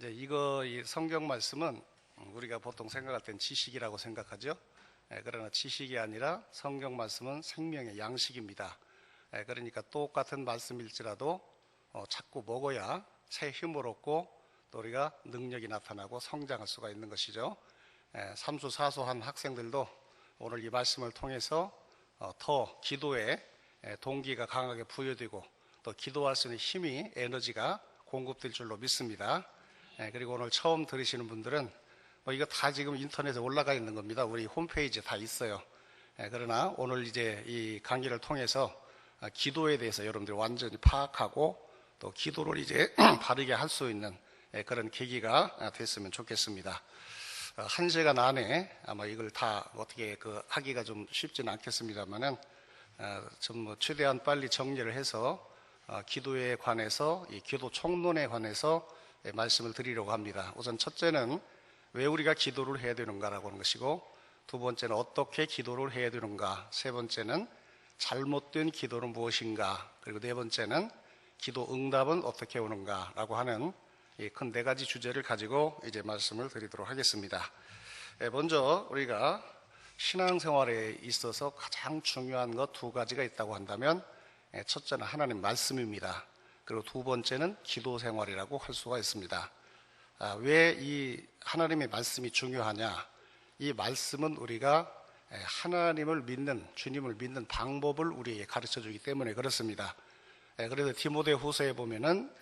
이 성경 말씀은 우리가 보통 생각할 땐 지식이라고 생각하죠. 그러나 지식이 아니라 성경 말씀은 생명의 양식입니다. 그러니까 똑같은 말씀일지라도 자꾸 먹어야 새 힘을 얻고 또 우리가 능력이 나타나고 성장할 수가 있는 것이죠. 삼수사소한 학생들도 오늘 이 말씀을 통해서 더 기도에 동기가 강하게 부여되고 또 기도할 수 있는 힘이, 에너지가 공급될 줄로 믿습니다. 그리고 오늘 처음 들으시는 분들은 이거 다 지금 인터넷에 올라가 있는 겁니다. 우리 홈페이지에 다 있어요. 그러나 오늘 이제 이 강의를 통해서 기도에 대해서 여러분들이 완전히 파악하고 또 기도를 이제 바르게 할 수 있는 그런 계기가 됐으면 좋겠습니다. 1시간 안에 아마 이걸 다 어떻게 하기가 좀 쉽지는 않겠습니다만은 좀 최대한 빨리 정리를 해서 기도에 관해서, 이 기도 총론에 관해서 말씀을 드리려고 합니다. 우선 첫째는 왜 우리가 기도를 해야 되는가라고 하는 것이고, 두 번째는 어떻게 기도를 해야 되는가, 세 번째는 잘못된 기도는 무엇인가, 그리고 네 번째는 기도 응답은 어떻게 오는가라고 하는 이 큰 네 가지 주제를 가지고 이제 말씀을 드리도록 하겠습니다. 먼저 우리가 신앙생활에 있어서 가장 중요한 것 두 가지가 있다고 한다면, 첫째는 하나님 말씀입니다. 그리고 두 번째는 기도 생활이라고 할 수가 있습니다. 왜 이 하나님의 말씀이 중요하냐? 이 말씀은 우리가 하나님을 믿는, 주님을 믿는 방법을 우리에게 가르쳐 주기 때문에 그렇습니다. 그래서 디모데후서에 보면은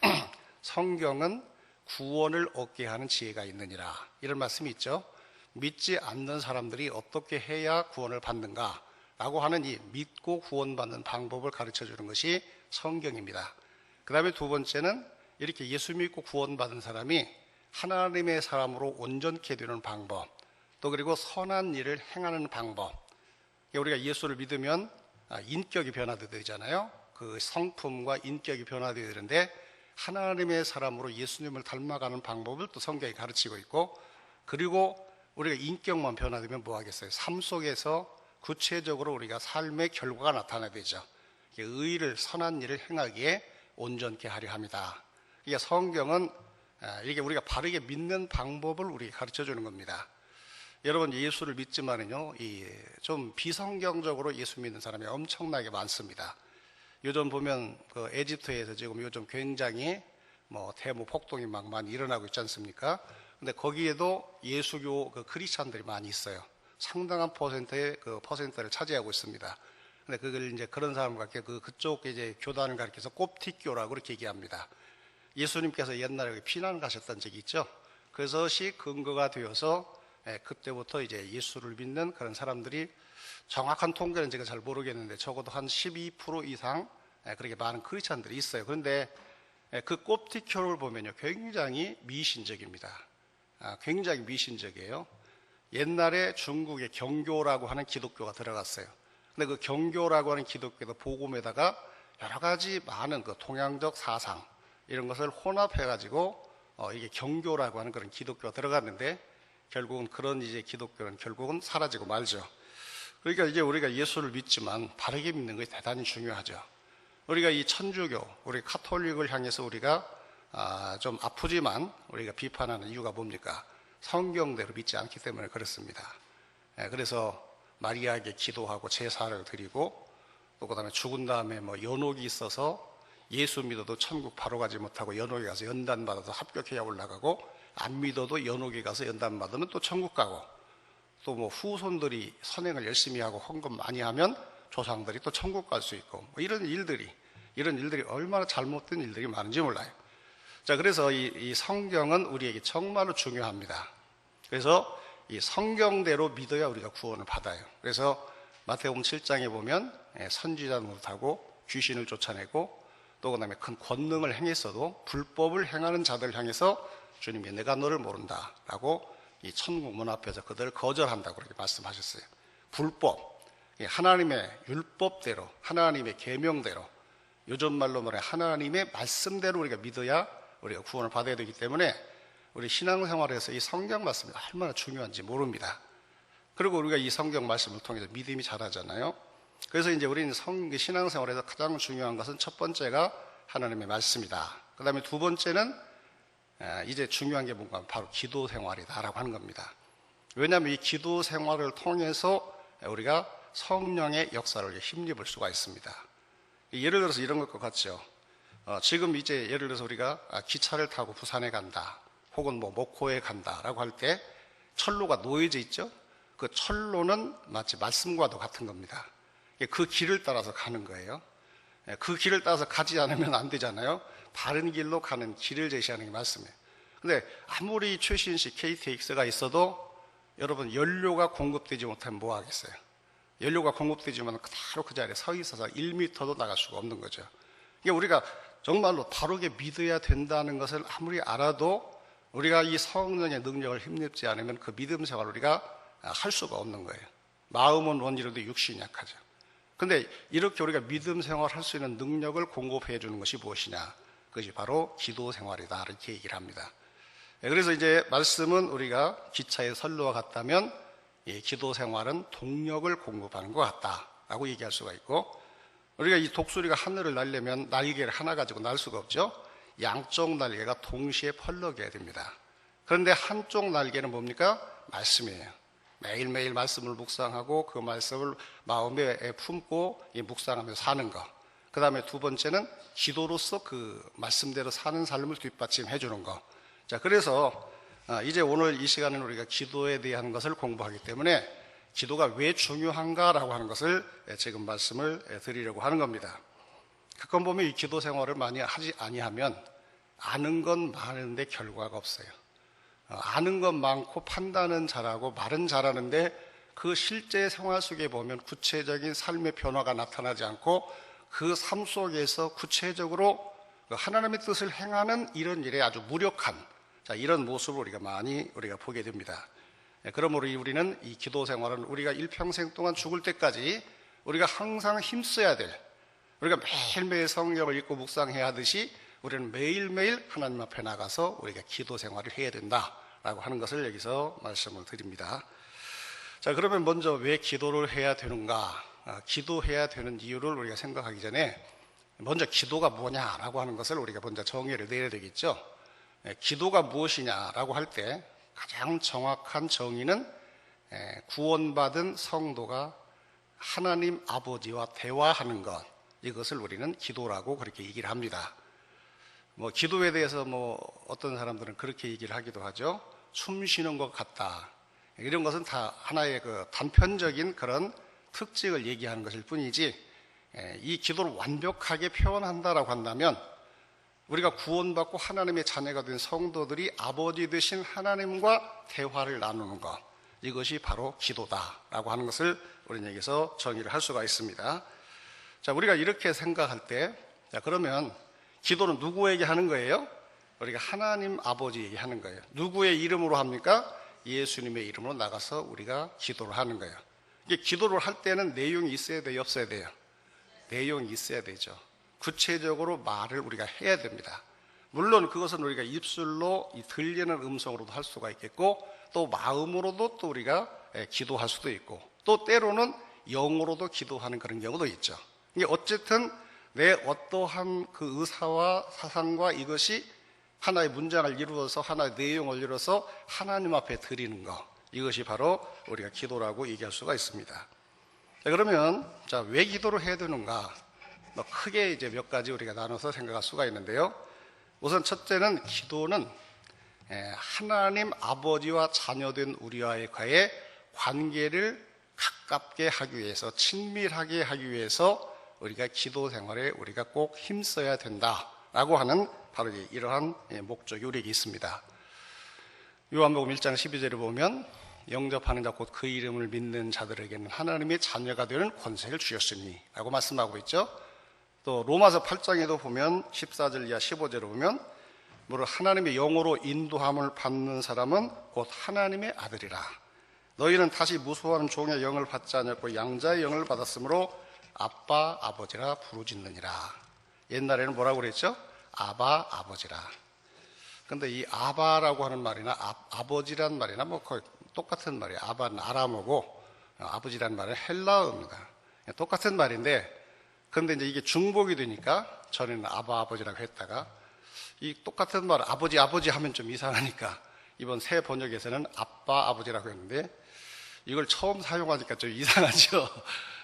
성경은 구원을 얻게 하는 지혜가 있느니라, 이런 말씀이 있죠. 믿지 않는 사람들이 어떻게 해야 구원을 받는가 라고 하는 이 믿고 구원받는 방법을 가르쳐 주는 것이 성경입니다. 그 다음에 두 번째는 이렇게 예수 믿고 구원받은 사람이 하나님의 사람으로 온전케 되는 방법, 또 그리고 선한 일을 행하는 방법. 우리가 예수를 믿으면 인격이 변화되잖아요. 그 성품과 인격이 변화되어야 되는데, 하나님의 사람으로 예수님을 닮아가는 방법을 또 성경이 가르치고 있고, 그리고 우리가 인격만 변화되면 뭐 하겠어요? 삶 속에서 구체적으로 우리가 삶의 결과가 나타나야 되죠. 의를, 선한 일을 행하기에 온전케 하려 합니다. 이게 성경은 이게 우리가 바르게 믿는 방법을 우리에게 가르쳐 주는 겁니다. 여러분, 예수를 믿지만은요, 좀 비성경적으로 예수 믿는 사람이 엄청나게 많습니다. 요즘 보면 에집트에서 지금 요즘 굉장히 대무 폭동이 막 많이 일어나고 있지 않습니까? 근데 거기에도 예수교 크리스찬들이 많이 있어요. 상당한 퍼센트를 차지하고 있습니다. 근데 그걸 이제 그런 사람과 그쪽 이제 교단을 가리켜서 꼽티교라고 그렇게 얘기합니다. 예수님께서 옛날에 피난 가셨던 적이 있죠. 그것이 근거가 되어서 그때부터 이제 예수를 믿는 그런 사람들이, 정확한 통계는 제가 잘 모르겠는데 적어도 한 12% 이상 그렇게 많은 크리스찬들이 있어요. 그런데 그 꼽티교를 보면요, 굉장히 미신적입니다. 굉장히 미신적이에요. 옛날에 중국에 경교라고 하는 기독교가 들어갔어요. 근데 그 경교라고 하는 기독교도 복음에다가 여러 가지 많은 동양적 사상, 이런 것을 혼합해가지고 이게 경교라고 하는 그런 기독교가 들어갔는데, 결국은 그런 이제 기독교는 결국은 사라지고 말죠. 그러니까 이제 우리가 예수를 믿지만 바르게 믿는 것이 대단히 중요하죠. 우리가 이 천주교, 우리 카톨릭을 향해서 우리가 좀 아프지만 우리가 비판하는 이유가 뭡니까? 성경대로 믿지 않기 때문에 그렇습니다. 그래서 마리아에게 기도하고 제사를 드리고, 또 그 다음에 죽은 다음에 연옥이 있어서 예수 믿어도 천국 바로 가지 못하고 연옥에 가서 연단 받아서 합격해야 올라가고, 안 믿어도 연옥에 가서 연단 받으면 또 천국 가고, 또 후손들이 선행을 열심히 하고 헌금 많이 하면 조상들이 또 천국 갈 수 있고, 이런 일들이 얼마나 잘못된 일들이 많은지 몰라요. 자, 그래서 이 성경은 우리에게 정말로 중요합니다. 그래서 이 성경대로 믿어야 우리가 구원을 받아요. 그래서 마태복음 7장에 보면 선지자 노릇하고 귀신을 쫓아내고, 또 그다음에 큰 권능을 행했어도 불법을 행하는 자들 향해서 주님이 내가 너를 모른다 라고 이 천국 문 앞에서 그들을 거절한다고 그렇게 말씀하셨어요. 불법, 하나님의 율법대로, 하나님의 계명대로, 요즘 말로 말해 하나님의 말씀대로 우리가 믿어야 우리가 구원을 받아야 되기 때문에 우리 신앙생활에서 이 성경 말씀이 얼마나 중요한지 모릅니다. 그리고 우리가 이 성경 말씀을 통해서 믿음이 자라잖아요. 그래서 이제 우리는 신앙생활에서 가장 중요한 것은 첫 번째가 하나님의 말씀이다. 그 다음에 두 번째는 이제 중요한 게 뭔가 바로 기도 생활이다라고 하는 겁니다. 왜냐하면 이 기도 생활을 통해서 우리가 성령의 역사를 힘입을 수가 있습니다. 예를 들어서 이런 것과 같죠. 지금 이제 예를 들어서 우리가 기차를 타고 부산에 간다, 혹은 뭐 목포에 간다라고 할 때 철로가 놓여져 있죠. 그 철로는 마치 말씀과도 같은 겁니다. 그 길을 따라서 가는 거예요. 그 길을 따라서 가지 않으면 안 되잖아요. 다른 길로 가는 길을 제시하는 게 말씀이에요. 근데 아무리 최신식 KTX가 있어도 여러분 연료가 공급되지 못하면 뭐 하겠어요? 연료가 공급되지만 그대로 그 자리에 서 있어서 1m도 나갈 수가 없는 거죠. 이게 우리가 정말로 바르게 믿어야 된다는 것을 아무리 알아도 우리가 이 성령의 능력을 힘입지 않으면 그 믿음 생활을 우리가 할 수가 없는 거예요. 마음은 원이로도 육신이 약하죠. 근데 이렇게 우리가 믿음 생활을 할 수 있는 능력을 공급해 주는 것이 무엇이냐? 그것이 바로 기도 생활이다. 이렇게 얘기를 합니다. 그래서 이제 말씀은 우리가 기차의 선로와 같다면 이 기도 생활은 동력을 공급하는 것 같다라고 얘기할 수가 있고, 우리가 이 독수리가 하늘을 날려면 날개를 하나 가지고 날 수가 없죠. 양쪽 날개가 동시에 펄럭여야 됩니다. 그런데 한쪽 날개는 뭡니까? 말씀이에요. 매일매일 말씀을 묵상하고 그 말씀을 마음에 품고 묵상하면서 사는 것. 그 다음에 두 번째는 기도로서 그 말씀대로 사는 삶을 뒷받침해 주는 것. 자, 그래서 이제 오늘 이 시간에는 우리가 기도에 대한 것을 공부하기 때문에 기도가 왜 중요한가라고 하는 것을 지금 말씀을 드리려고 하는 겁니다. 가끔 보면 이 기도 생활을 많이 하지 아니하면 아는 건 많은데 결과가 없어요. 아는 건 많고 판단은 잘하고 말은 잘하는데 그 실제 생활 속에 보면 구체적인 삶의 변화가 나타나지 않고 그 삶 속에서 구체적으로 하나님의 뜻을 행하는 이런 일에 아주 무력한 이런 모습을 우리가 많이 보게 됩니다. 그러므로 우리는 이 기도 생활은 우리가 일평생 동안 죽을 때까지 우리가 항상 힘써야 될, 우리가 매일매일 성경을 읽고 묵상해야 하듯이 우리는 매일매일 하나님 앞에 나가서 우리가 기도 생활을 해야 된다라고 하는 것을 여기서 말씀을 드립니다. 자, 그러면 먼저 왜 기도를 해야 되는가? 기도해야 되는 이유를 우리가 생각하기 전에 먼저 기도가 뭐냐라고 하는 것을 우리가 먼저 정의를 내야 되겠죠. 기도가 무엇이냐라고 할 때 가장 정확한 정의는 구원받은 성도가 하나님 아버지와 대화하는 것, 이것을 우리는 기도라고 그렇게 얘기를 합니다. 기도에 대해서 어떤 사람들은 그렇게 얘기를 하기도 하죠. 숨 쉬는 것 같다. 이런 것은 다 하나의 그 단편적인 그런 특징을 얘기하는 것일 뿐이지, 이 기도를 완벽하게 표현한다라고 한다면 우리가 구원받고 하나님의 자녀가 된 성도들이 아버지 되신 하나님과 대화를 나누는 것, 이것이 바로 기도다라고 하는 것을 우리는 여기서 정의를 할 수가 있습니다. 자, 우리가 이렇게 생각할 때, 그러면 기도는 누구에게 하는 거예요? 우리가 하나님 아버지에게 하는 거예요. 누구의 이름으로 합니까? 예수님의 이름으로 나가서 우리가 기도를 하는 거예요. 이게 기도를 할 때는 내용이 있어야 돼요, 없어야 돼요? 내용이 있어야 되죠. 구체적으로 말을 우리가 해야 됩니다. 물론 그것은 우리가 입술로 들리는 음성으로도 할 수가 있겠고, 또 마음으로도 또 우리가 기도할 수도 있고, 또 때로는 영어로도 기도하는 그런 경우도 있죠. 이게 어쨌든 내 어떠한 그 의사와 사상과 이것이 하나의 문장을 이루어서 하나의 내용을 이루어서 하나님 앞에 드리는 것, 이것이 바로 우리가 기도라고 얘기할 수가 있습니다. 자, 그러면 왜 기도를 해야 되는가? 크게 이제 몇 가지 우리가 나눠서 생각할 수가 있는데요. 우선 첫째는 기도는 하나님 아버지와 자녀된 우리와의 관계를 가깝게 하기 위해서, 친밀하게 하기 위해서 우리가 기도 생활에 우리가 꼭 힘써야 된다라고 하는 바로 이러한 목적이 우리에게 있습니다. 요한복음 1장 12절에 보면 영접하는 자 곧 그 이름을 믿는 자들에게는 하나님의 자녀가 되는 권세를 주셨으니 라고 말씀하고 있죠. 또 로마서 8장에도 보면 14절 이하 15절에 보면 무릇 하나님의 영으로 인도함을 받는 사람은 곧 하나님의 아들이라. 너희는 다시 무소한 종의 영을 받지 않았고 양자의 영을 받았으므로 아빠 아버지라 부르짖느니라. 옛날에는 뭐라고 그랬죠? 아바 아버지라. 근데 이 아바라고 하는 말이나 아버지란 말이나 거의 똑같은 말이에요. 아바는 아람어고 아버지란 말은 헬라어입니다. 똑같은 말인데, 근데 이제 이게 중복이 되니까 전에는 아바 아버지라고 했다가 이 똑같은 말 아버지 아버지 하면 좀 이상하니까 이번 새 번역에서는 아빠 아버지라고 했는데 이걸 처음 사용하니까 좀 이상하죠.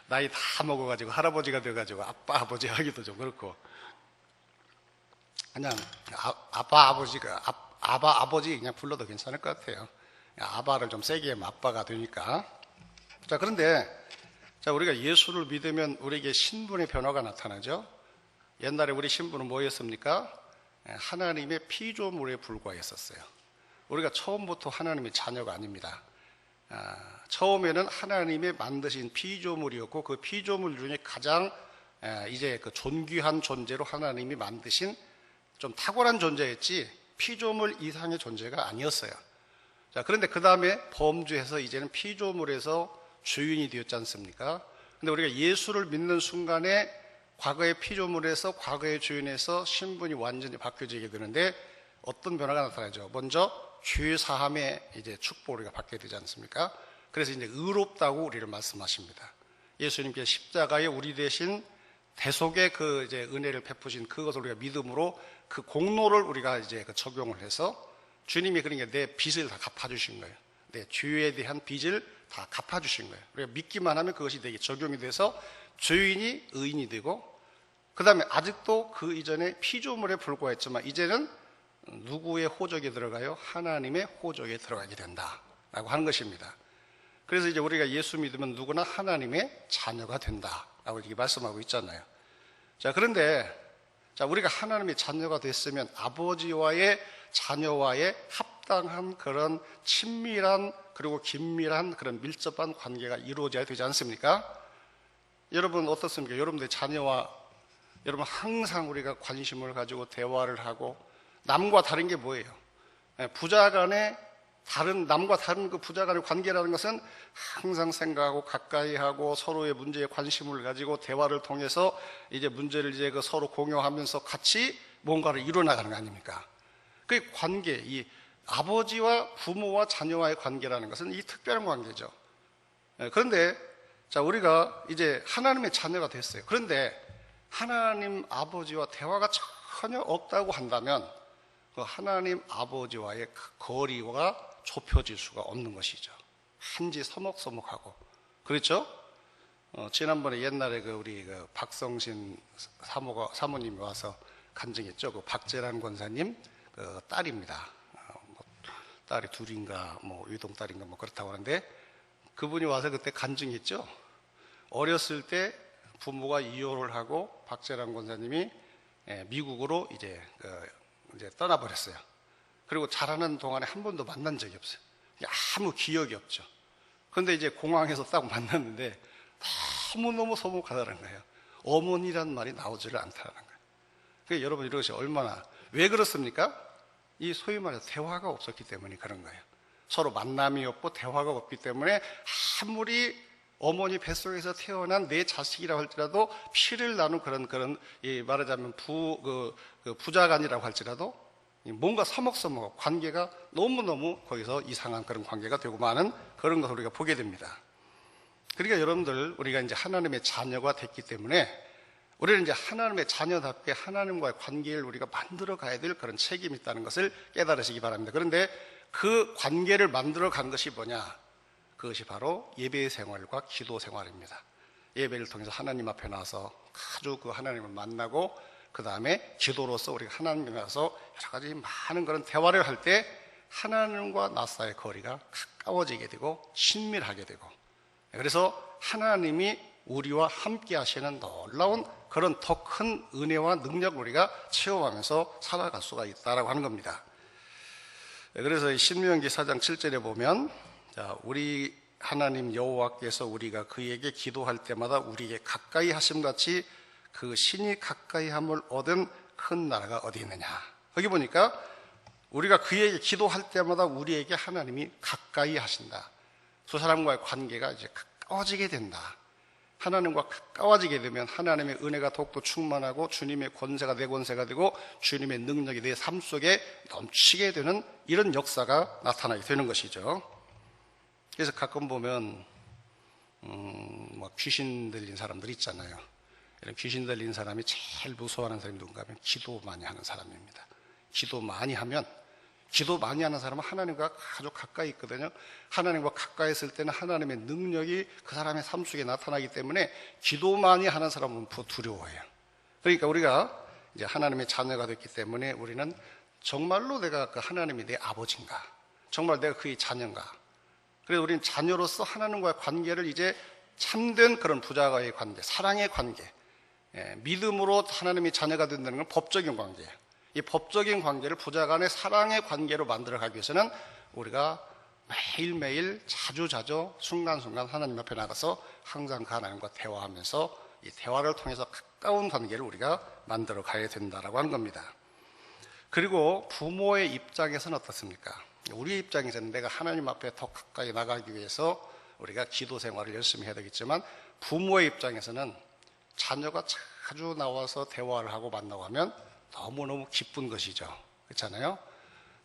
나이 다 먹어가지고 할아버지가 돼가지고 아빠 아버지 하기도 좀 그렇고 그냥 아빠 아버지가 아바 아버지 그냥 불러도 괜찮을 것 같아요. 아바를 좀 세게 하면 아빠가 되니까. 자, 그런데 자, 우리가 예수를 믿으면 우리에게 신분의 변화가 나타나죠. 옛날에 우리 신분은 뭐였습니까? 하나님의 피조물에 불과했었어요. 우리가 처음부터 하나님의 자녀가 아닙니다. 처음에는 하나님의 만드신 피조물이었고 그 피조물 중에 가장 이제 그 존귀한 존재로 하나님이 만드신 좀 탁월한 존재였지 피조물 이상의 존재가 아니었어요. 자, 그런데 그 다음에 범죄해서 이제는 피조물에서 주인이 되었지 않습니까? 근데 우리가 예수를 믿는 순간에 과거의 피조물에서 과거의 주인에서 신분이 완전히 바뀌어지게 되는데 어떤 변화가 나타나죠? 먼저 죄 사함의 이제 축복을 우리가 받게 되지 않습니까? 그래서 이제 의롭다고 우리를 말씀하십니다. 예수님께서 십자가에 우리 대신 대속의 그 이제 은혜를 베푸신 그것을 우리가 믿음으로 그 공로를 우리가 이제 그 적용을 해서 주님이 그러니까 내 빚을 다 갚아주신 거예요. 내 죄에 대한 빚을 다 갚아주신 거예요. 우리가 믿기만 하면 그것이 내게 적용이 돼서 죄인이 의인이 되고 그 다음에 아직도 그 이전에 피조물에 불과했지만 이제는 누구의 호적에 들어가요? 하나님의 호적에 들어가게 된다라고 하는 것입니다. 그래서 이제 우리가 예수 믿으면 누구나 하나님의 자녀가 된다라고 이렇게 말씀하고 있잖아요. 자, 그런데 자, 우리가 하나님의 자녀가 됐으면 아버지와의 자녀와의 합당한 그런 친밀한 그리고 긴밀한 그런 밀접한 관계가 이루어져야 되지 않습니까? 여러분 어떻습니까? 여러분들 자녀와 여러분 항상 우리가 관심을 가지고 대화를 하고 남과 다른 게 뭐예요? 부자 간의 남과 다른 그 부자 간의 관계라는 것은 항상 생각하고 가까이 하고 서로의 문제에 관심을 가지고 대화를 통해서 이제 문제를 이제 그 서로 공유하면서 같이 뭔가를 이뤄나가는 거 아닙니까? 그 관계, 이 아버지와 부모와 자녀와의 관계라는 것은 이 특별한 관계죠. 그런데 자, 우리가 이제 하나님의 자녀가 됐어요. 그런데 하나님 아버지와 대화가 전혀 없다고 한다면 그 하나님 아버지와의 그 거리가 좁혀질 수가 없는 것이죠. 한지 서먹서먹하고. 그렇죠? 지난번에 옛날에 그 우리 그 박성신 사모님이 와서 간증했죠. 그 박재란 권사님 그 딸입니다. 딸이 둘인가 뭐 유동딸인가 뭐 그렇다고 하는데 그분이 와서 그때 간증했죠. 어렸을 때 부모가 이혼을 하고 박재란 권사님이 미국으로 이제 떠나버렸어요. 그리고 자라는 동안에 한 번도 만난 적이 없어요. 아무 기억이 없죠. 그런데 이제 공항에서 딱 만났는데 너무너무 서먹하다는 거예요. 어머니란 말이 나오지를 않다는 거예요. 그러니까 여러분 이것이 얼마나 왜 그렇습니까? 이 소위 말해서 대화가 없었기 때문에 그런 거예요. 서로 만남이 없고 대화가 없기 때문에 아무리 어머니 뱃속에서 태어난 내 자식이라고 할지라도 피를 나눈 그런 말하자면 부자간이라고 할지라도 뭔가 서먹서먹 관계가 너무너무 거기서 이상한 그런 관계가 되고 많은 그런 것을 우리가 보게 됩니다. 그러니까 여러분들 우리가 이제 하나님의 자녀가 됐기 때문에 우리는 이제 하나님의 자녀답게 하나님과의 관계를 우리가 만들어 가야 될 그런 책임이 있다는 것을 깨달으시기 바랍니다. 그런데 그 관계를 만들어 간 것이 뭐냐? 그것이 바로 예배 생활과 기도 생활입니다. 예배를 통해서 하나님 앞에 나와서 아주 그 하나님을 만나고 그 다음에 기도로서 우리가 하나님께 나와서 여러 가지 많은 그런 대화를 할 때 하나님과 나 사이의 거리가 가까워지게 되고 친밀하게 되고 그래서 하나님이 우리와 함께 하시는 놀라운 그런 더 큰 은혜와 능력을 우리가 체험하면서 살아갈 수가 있다라고 하는 겁니다. 그래서 신명기 4장 7절에 보면 자, 우리 하나님 여호와께서 우리가 그에게 기도할 때마다 우리에게 가까이 하심같이 그 신이 가까이 함을 얻은 큰 나라가 어디 있느냐. 여기 보니까 우리가 그에게 기도할 때마다 우리에게 하나님이 가까이 하신다. 두 사람과의 관계가 이제 가까워지게 된다. 하나님과 가까워지게 되면 하나님의 은혜가 더욱더 충만하고 주님의 권세가 내 권세가 되고 주님의 능력이 내 삶 속에 넘치게 되는 이런 역사가 나타나게 되는 것이죠. 그래서 가끔 보면 뭐 귀신 들린 사람들 있잖아요. 이런 귀신 들린 사람이 제일 무서워하는 사람이 누군가 하면 기도 많이 하는 사람입니다. 기도 많이 하면, 기도 많이 하는 사람은 하나님과 아주 가까이 있거든요. 하나님과 가까이 있을 때는 하나님의 능력이 그 사람의 삶 속에 나타나기 때문에 기도 많이 하는 사람은 두려워해요. 그러니까 우리가 이제 하나님의 자녀가 됐기 때문에 우리는 정말로 내가 그 하나님이 내 아버지인가, 정말 내가 그의 자녀인가. 그래서 우리는 자녀로서 하나님과의 관계를 이제 참된 그런 부자와의 관계, 사랑의 관계, 믿음으로 하나님의 자녀가 된다는 건 법적인 관계예요. 이 법적인 관계를 부자 간의 사랑의 관계로 만들어가기 위해서는 우리가 매일매일 자주자주 순간순간 하나님 앞에 나가서 항상 그 하나님과 대화하면서 이 대화를 통해서 가까운 관계를 우리가 만들어 가야 된다라고 하는 겁니다. 그리고 부모의 입장에서는 어떻습니까? 우리의 입장에서는 내가 하나님 앞에 더 가까이 나가기 위해서 우리가 기도 생활을 열심히 해야 되겠지만, 부모의 입장에서는 자녀가 자주 나와서 대화를 하고 만나고 하면 너무너무 기쁜 것이죠. 그렇잖아요?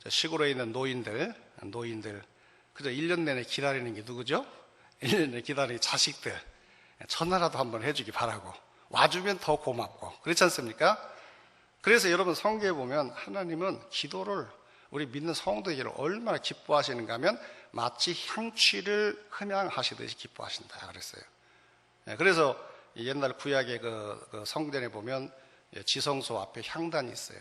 시골에 있는 노인들 그저 1년 내내 기다리는 게 누구죠? 1년 내내 기다리는 자식들. 전화라도 한번 해주기 바라고, 와주면 더 고맙고, 그렇지 않습니까? 그래서 여러분 성경에 보면 하나님은 기도를, 우리 믿는 성도에게는 얼마나 기뻐하시는가 하면 마치 향취를 흠양하시듯이 기뻐하신다 그랬어요. 그래서 옛날 구약의 그 성전에 보면 지성소 앞에 향단이 있어요.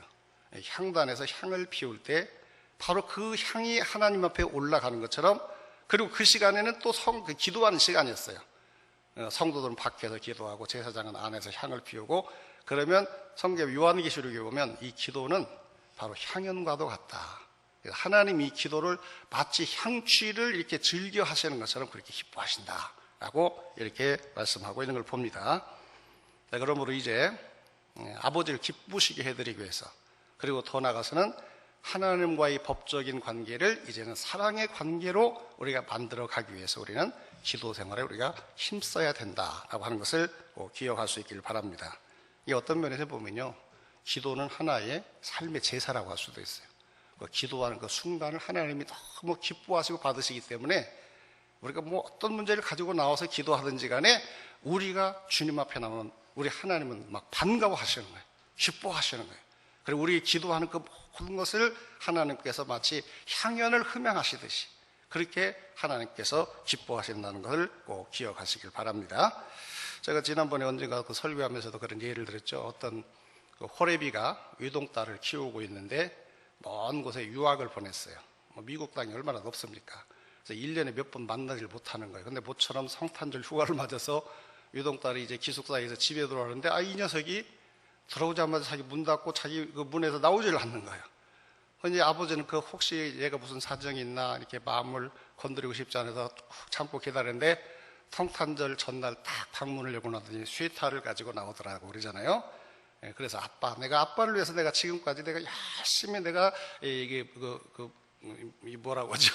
향단에서 향을 피울 때 바로 그 향이 하나님 앞에 올라가는 것처럼, 그리고 그 시간에는 또 기도하는 시간이었어요. 성도들은 밖에서 기도하고 제사장은 안에서 향을 피우고, 그러면 성경 요한계시록에 보면 이 기도는 바로 향연과도 같다. 하나님 이 기도를 마치 향취를 이렇게 즐겨 하시는 것처럼 그렇게 기뻐하신다라고 이렇게 말씀하고 있는 걸 봅니다. 자, 그러므로 이제 아버지를 기쁘시게 해드리기 위해서, 그리고 더 나아가서는 하나님과의 법적인 관계를 이제는 사랑의 관계로 우리가 만들어 가기 위해서 우리는 기도 생활에 우리가 힘써야 된다라고 하는 것을 꼭 기억할 수 있기를 바랍니다. 이게 어떤 면에서 보면요, 기도는 하나의 삶의 제사라고 할 수도 있어요. 기도하는 그 순간을 하나님이 너무 기뻐하시고 받으시기 때문에 우리가 뭐 어떤 문제를 가지고 나와서 기도하든지 간에 우리가 주님 앞에 나오면 우리 하나님은 막 반가워하시는 거예요. 기뻐하시는 거예요. 그리고 우리 기도하는 그 모든 것을 하나님께서 마치 향연을 흠양하시듯이 그렇게 하나님께서 기뻐하신다는 것을 꼭 기억하시길 바랍니다. 제가 지난번에 언젠가 그 설교하면서도 그런 예를 들었죠. 어떤 그 호레비가 외동딸을 키우고 있는데 먼 곳에 유학을 보냈어요. 미국 땅이 얼마나 높습니까? 그래서 1년에 몇 번 만나질 못하는 거예요. 근데 모처럼 성탄절 휴가를 맞아서 외동딸이 이제 기숙사에서 집에 들어오는데 이 녀석이 들어오자마자 자기 문 닫고 자기 그 문에서 나오질 않는 거예요. 근데 아버지는 그 혹시 얘가 무슨 사정이 있나 이렇게 마음을 건드리고 싶지 않아서 꾹 참고 기다렸는데 성탄절 전날 딱 방문을 열고 나더니 스웨터를 가지고 나오더라고 그러잖아요. 그래서 내가 아빠를 위해서 내가 지금까지 내가 열심히 내가 이게 뭐라고 하죠?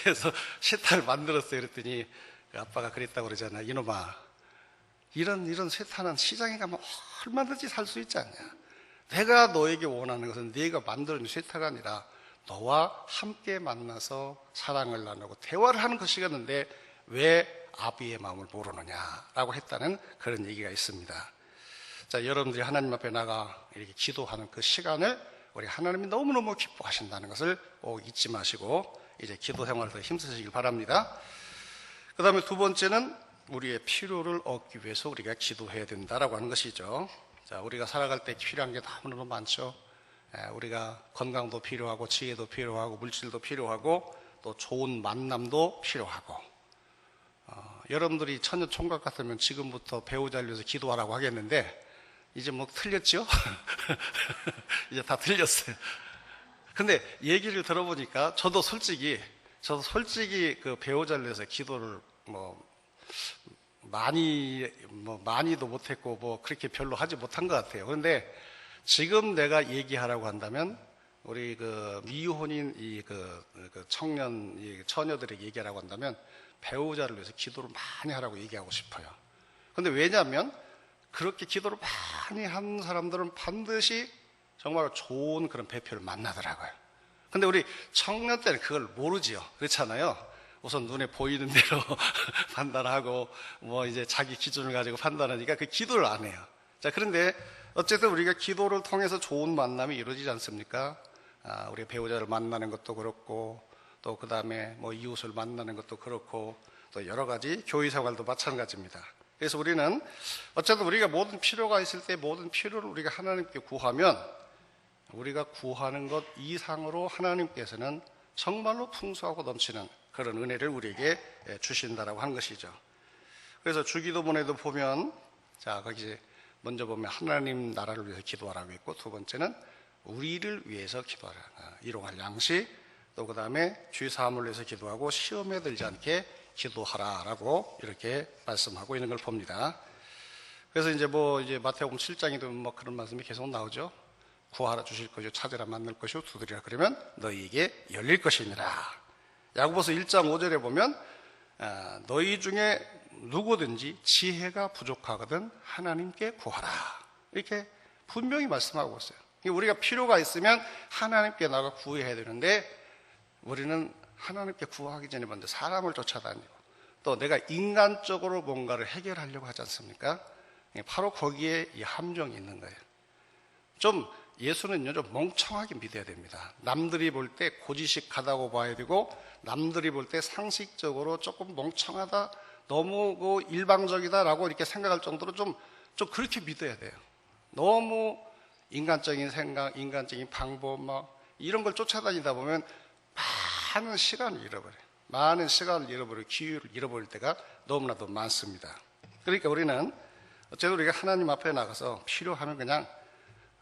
해서 스웨터를 만들었어요. 그랬더니 아빠가 그랬다고 그러잖아. 이놈아, 이런 스웨터는 시장에 가면 얼마든지 살 수 있지 않냐. 내가 너에게 원하는 것은 네가 만들어준 스웨터가 아니라 너와 함께 만나서 사랑을 나누고 대화를 하는 것이었는데 왜 아비의 마음을 모르느냐라고 했다는 그런 얘기가 있습니다. 자, 여러분들이 하나님 앞에 나가 이렇게 기도하는 그 시간을 우리 하나님이 너무너무 기뻐하신다는 것을 꼭 잊지 마시고 이제 기도 생활을 더 힘쓰시길 바랍니다. 그 다음에 두 번째는 우리의 필요를 얻기 위해서 우리가 기도해야 된다라고 하는 것이죠. 자, 우리가 살아갈 때 필요한 게 너무너무 많죠. 우리가 건강도 필요하고 지혜도 필요하고 물질도 필요하고 또 좋은 만남도 필요하고 여러분들이 처녀 총각 같으면 지금부터 배우자를 위해서 기도하라고 하겠는데 이제 뭐 틀렸죠? 이제 다 틀렸어요. 근데 얘기를 들어보니까 저도 솔직히 그 배우자를 위해서 기도를 많이도 못했고 그렇게 별로 하지 못한 것 같아요. 그런데 지금 내가 얘기하라고 한다면 우리 그 미혼인 처녀들에게 얘기하라고 한다면 배우자를 위해서 기도를 많이 하라고 얘기하고 싶어요. 근데 왜냐하면 그렇게 기도를 많이 한 사람들은 반드시 정말 좋은 그런 배표를 만나더라고요. 근데 우리 청년 때는 그걸 모르지요. 그렇잖아요. 우선 눈에 보이는 대로 판단하고 이제 자기 기준을 가지고 판단하니까 그 기도를 안 해요. 자, 그런데 어쨌든 우리가 기도를 통해서 좋은 만남이 이루어지지 않습니까? 우리 배우자를 만나는 것도 그렇고, 또 그 다음에 뭐 이웃을 만나는 것도 그렇고, 또 여러 가지 교회 생활도 마찬가지입니다. 그래서 우리는 어쨌든 우리가 모든 필요가 있을 때 모든 필요를 우리가 하나님께 구하면, 우리가 구하는 것 이상으로 하나님께서는 정말로 풍성하고 넘치는 그런 은혜를 우리에게 주신다라고 하는 것이죠. 그래서 주기도문에도 보면, 자, 거기 먼저 보면 하나님 나라를 위해서 기도하라고 했고, 두 번째는 우리를 위해서 기도하라. 일용할 양식, 또 그 다음에 죄 사함을 위해서 기도하고 시험에 들지 않게 기도하라라고 이렇게 말씀하고 있는 걸 봅니다. 그래서 이제 마태복음 7장에도 뭐 그런 말씀이 계속 나오죠. 구하라 주실 것이요, 찾으라 만날 것이요, 두드리라 그러면 너희에게 열릴 것이니라. 야고보서 1장 5절에 보면 너희 중에 누구든지 지혜가 부족하거든 하나님께 구하라, 이렇게 분명히 말씀하고 있어요. 우리가 필요가 있으면 하나님께 나가 구해야 되는데, 우리는 하나님께 구하기 전에 먼저 사람을 쫓아다니고, 또 내가 인간적으로 뭔가를 해결하려고 하지 않습니까? 바로 거기에 이 함정이 있는 거예요. 좀 예수는요, 좀 멍청하게 믿어야 됩니다. 남들이 볼 때 고지식하다고 봐야 되고, 남들이 볼 때 상식적으로 조금 멍청하다, 너무 일방적이다라고 이렇게 생각할 정도로 좀 그렇게 믿어야 돼요. 너무 인간적인 생각, 인간적인 방법, 이런 걸 쫓아다니다 보면 많은 시간을 잃어버려요. 많은 시간을 잃어버리고 기회를 잃어버릴 때가 너무나도 많습니다. 그러니까 우리는 어쨌든 우리가 하나님 앞에 나가서 필요하면 그냥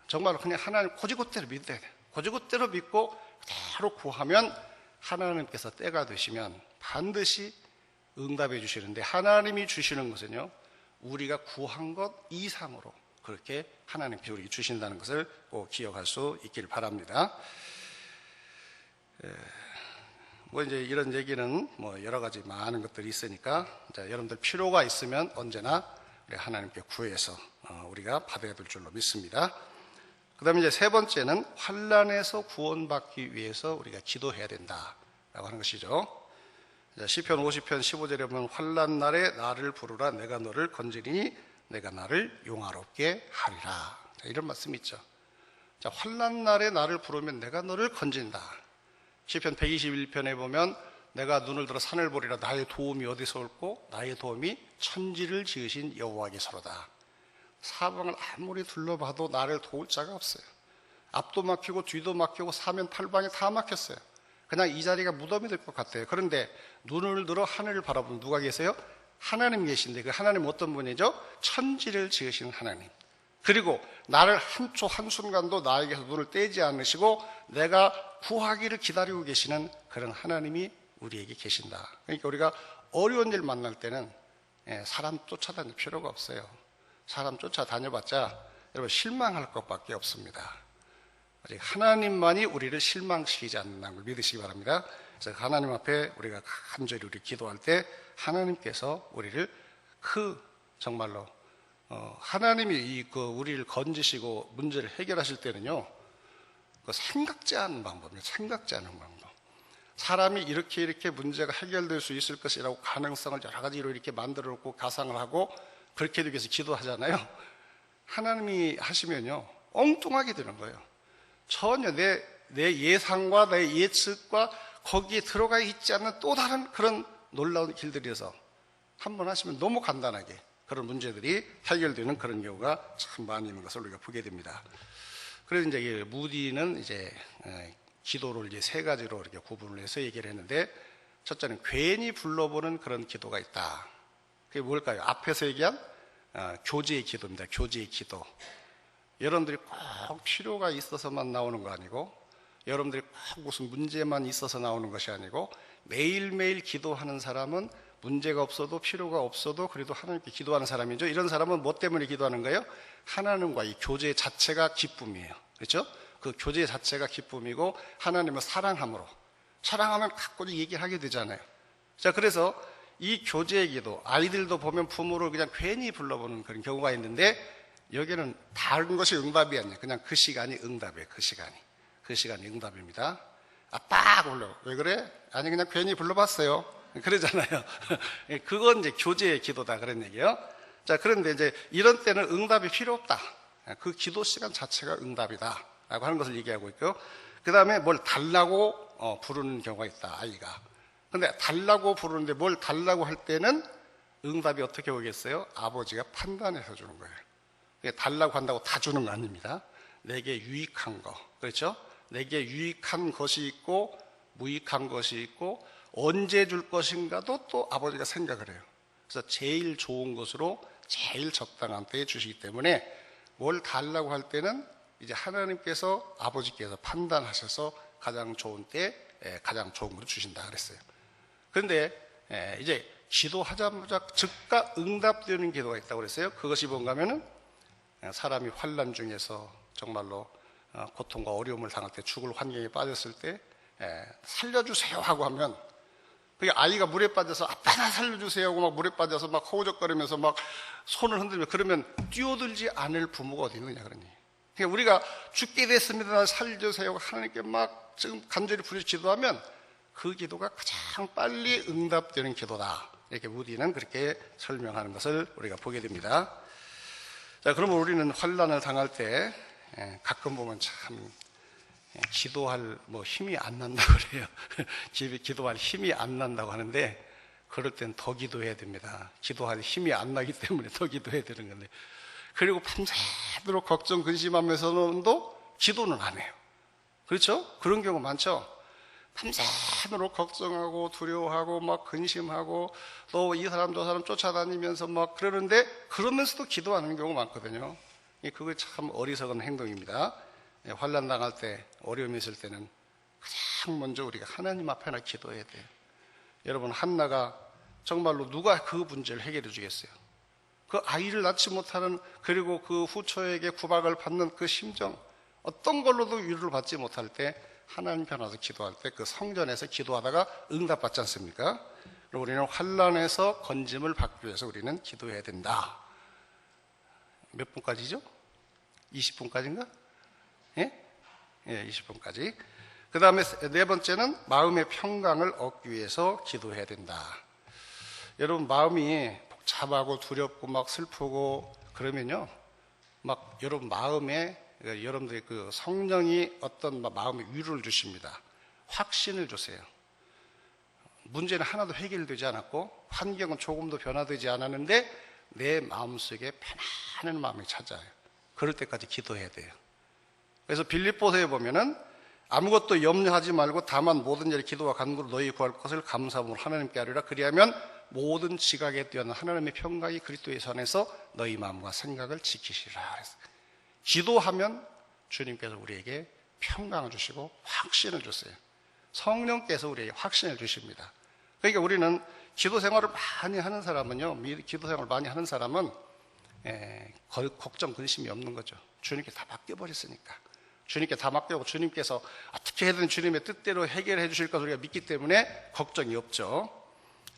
정말 그냥 하나님 고지고대로 믿어야 돼요. 고지고대로 믿고 그대로 구하면 하나님께서 때가 되시면 반드시 응답해 주시는데, 하나님이 주시는 것은요, 우리가 구한 것 이상으로 그렇게 하나님께서 우리에게 주신다는 것을 꼭 기억할 수 있길 바랍니다. 이제 이런 얘기는 여러 가지 많은 것들이 있으니까, 여러분들 필요가 있으면 언제나 우리 하나님께 구해서 우리가 받아야 될 줄로 믿습니다. 그 다음에 이제 세 번째는 환난에서 구원받기 위해서 우리가 기도해야 된다라고 하는 것이죠. 시편 50편 15절에 보면 환난 날에 나를 부르라, 내가 너를 건지리니 내가 나를 용화롭게 하리라. 이런 말씀이 있죠. 자, 환난 날에 나를 부르면 내가 너를 건진다. 시편 121편에 보면 내가 눈을 들어 산을 보리라, 나의 도움이 어디서 올고 나의 도움이 천지를 지으신 여호와께서로다. 사방을 아무리 둘러봐도 나를 도울 자가 없어요. 앞도 막히고 뒤도 막히고 사면 팔방에 다 막혔어요. 그냥 이 자리가 무덤이 될 것 같아요. 그런데 눈을 들어 하늘을 바라보면 누가 계세요? 하나님 계신데, 그 하나님 어떤 분이죠? 천지를 지으신 하나님. 그리고 나를 한 초 한순간도 나에게서 눈을 떼지 않으시고 내가 구하기를 기다리고 계시는 그런 하나님이 우리에게 계신다. 그러니까 우리가 어려운 일 만날 때는 사람 쫓아다닐 필요가 없어요. 사람 쫓아다녀봤자 여러분 실망할 것밖에 없습니다. 하나님만이 우리를 실망시키지 않는다는 걸 믿으시기 바랍니다. 그래서 하나님 앞에 우리가 간절히 우리 기도할 때 하나님께서 우리를 정말로 하나님이 우리를 건지시고 문제를 해결하실 때는요, 생각지 않은 방법이에요. 생각지 않은 방법. 사람이 이렇게 문제가 해결될 수 있을 것이라고 가능성을 여러 가지로 이렇게 만들어 놓고 가상을 하고 그렇게 되기 위해서 기도하잖아요. 하나님이 하시면요, 엉뚱하게 되는 거예요. 전혀 내 예상과 내 예측과 거기에 들어가 있지 않는 또 다른 그런 놀라운 길들이어서 한번 하시면 너무 간단하게 그런 문제들이 해결되는 그런 경우가 참 많이 있는 것을 우리가 보게 됩니다. 그래서 이제 무디는 이제 기도를 이제 세 가지로 이렇게 구분을 해서 얘기를 했는데, 첫째는 괜히 불러보는 그런 기도가 있다. 그게 뭘까요? 앞에서 얘기한 교제의 기도입니다. 교제의 기도. 여러분들이 꼭 필요가 있어서만 나오는 거 아니고, 여러분들이 꼭 무슨 문제만 있어서 나오는 것이 아니고, 매일매일 기도하는 사람은 문제가 없어도 필요가 없어도 그래도 하나님께 기도하는 사람이죠. 이런 사람은 뭐 때문에 기도하는 거예요? 하나님과 이 교제 자체가 기쁨이에요. 그렇죠? 그 교제 자체가 기쁨이고 하나님을 사랑함으로, 사랑하면 갖고 얘기하게 되잖아요. 자, 그래서 이 교제의 기도, 아이들도 보면 부모를 그냥 괜히 불러보는 그런 경우가 있는데, 여기는 다른 것이 응답이 아니에요. 그냥 그 시간이 응답이에요. 그 시간이 응답입니다. 딱 올려. 왜 그래? 아니 그냥 괜히 불러봤어요. 그러잖아요. 그건 이제 교제의 기도다 그런 얘기예요. 자, 그런데 이제 이런 때는 응답이 필요 없다. 그 기도 시간 자체가 응답이다 라고 하는 것을 얘기하고 있고요. 그 다음에 뭘 달라고 부르는 경우가 있다, 아이가. 근데 달라고 부르는데 뭘 달라고 할 때는 응답이 어떻게 오겠어요? 아버지가 판단해서 주는 거예요. 달라고 한다고 다 주는 거 아닙니다. 내게 유익한 거, 그렇죠? 내게 유익한 것이 있고 무익한 것이 있고 언제 줄 것인가도 또 아버지가 생각을 해요. 그래서 제일 좋은 것으로 제일 적당한 때에 주시기 때문에 뭘 달라고 할 때는 이제 하나님께서 아버지께서 판단하셔서 가장 좋은 때 가장 좋은 걸 주신다 그랬어요. 그런데 이제 기도하자마자 즉각 응답되는 기도가 있다고 그랬어요. 그것이 뭔가 하면은 사람이 환난 중에서 정말로 고통과 어려움을 당할 때 죽을 환경에 빠졌을 때 살려주세요 하고 하면 그게 아이가 물에 빠져서 아빠 나 살려주세요 하고 막 물에 빠져서 막 허우적거리면서 막 손을 흔들며 그러면 뛰어들지 않을 부모가 어디 있느냐 그러니. 그러니까 우리가 죽게 됐습니다 나 살려주세요 하나님께 막 지금 간절히 부르짖어 기도하면 그 기도가 가장 빨리 응답되는 기도다. 이렇게 무디는 그렇게 설명하는 것을 우리가 보게 됩니다. 자, 그러면 우리는 환난을 당할 때 가끔 보면 참 기도할 힘이 안 난다고 그래요. 기도할 힘이 안 난다고 하는데 그럴 땐 더 기도해야 됩니다. 기도할 힘이 안 나기 때문에 더 기도해야 되는 건데 그리고 밤새도록 걱정 근심하면서도 기도는 안 해요. 그렇죠? 그런 경우 많죠? 밤새도록 걱정하고 두려워하고 막 근심하고 또 이 사람 저 사람 쫓아다니면서 막 그러는데 그러면서도 기도하는 경우가 많거든요. 그게 참 어리석은 행동입니다. 환난 당할 때 어려움이 있을 때는 가장 먼저 우리가 하나님 앞에나 기도해야 돼요. 여러분 한나가 정말로 누가 그 문제를 해결해 주겠어요? 그 아이를 낳지 못하는 그리고 그 후처에게 구박을 받는 그 심정 어떤 걸로도 위로를 받지 못할 때 하나님 편 와서 기도할 때 그 성전에서 기도하다가 응답받지 않습니까? 그리고 우리는 환난에서 건짐을 받기 위해서 우리는 기도해야 된다. 몇 분까지죠? 20분까지인가? 예? 예, 20분까지. 그 다음에 네 번째는 마음의 평강을 얻기 위해서 기도해야 된다. 여러분 마음이 복잡하고 두렵고 막 슬프고 그러면요 막 여러분 마음에 여러분들의 그 성령이 어떤 마음의 위로를 주십니다. 확신을 주세요. 문제는 하나도 해결되지 않았고 환경은 조금도 변화되지 않았는데 내 마음속에 편안한 마음이 찾아요. 그럴 때까지 기도해야 돼요. 그래서 빌립보서에 보면은 아무것도 염려하지 말고 다만 모든 일에 기도와 간구로 너희 구할 것을 감사함으로 하나님께 하리라. 그리하면 모든 지각에 뛰어난 하나님의 평강이 그리스도 예수 안에서 너희 마음과 생각을 지키시리라. 그랬어요. 기도하면 주님께서 우리에게 평강을 주시고 확신을 주세요. 성령께서 우리에게 확신을 주십니다. 그러니까 우리는 기도 생활을 많이 하는 사람은요, 기도 생활을 많이 하는 사람은 걱정 근심이 없는 거죠. 주님께 다 맡겨버렸으니까. 주님께 다 맡기고 주님께서 어떻게 해든 주님의 뜻대로 해결해 주실 것을 우리가 믿기 때문에 걱정이 없죠.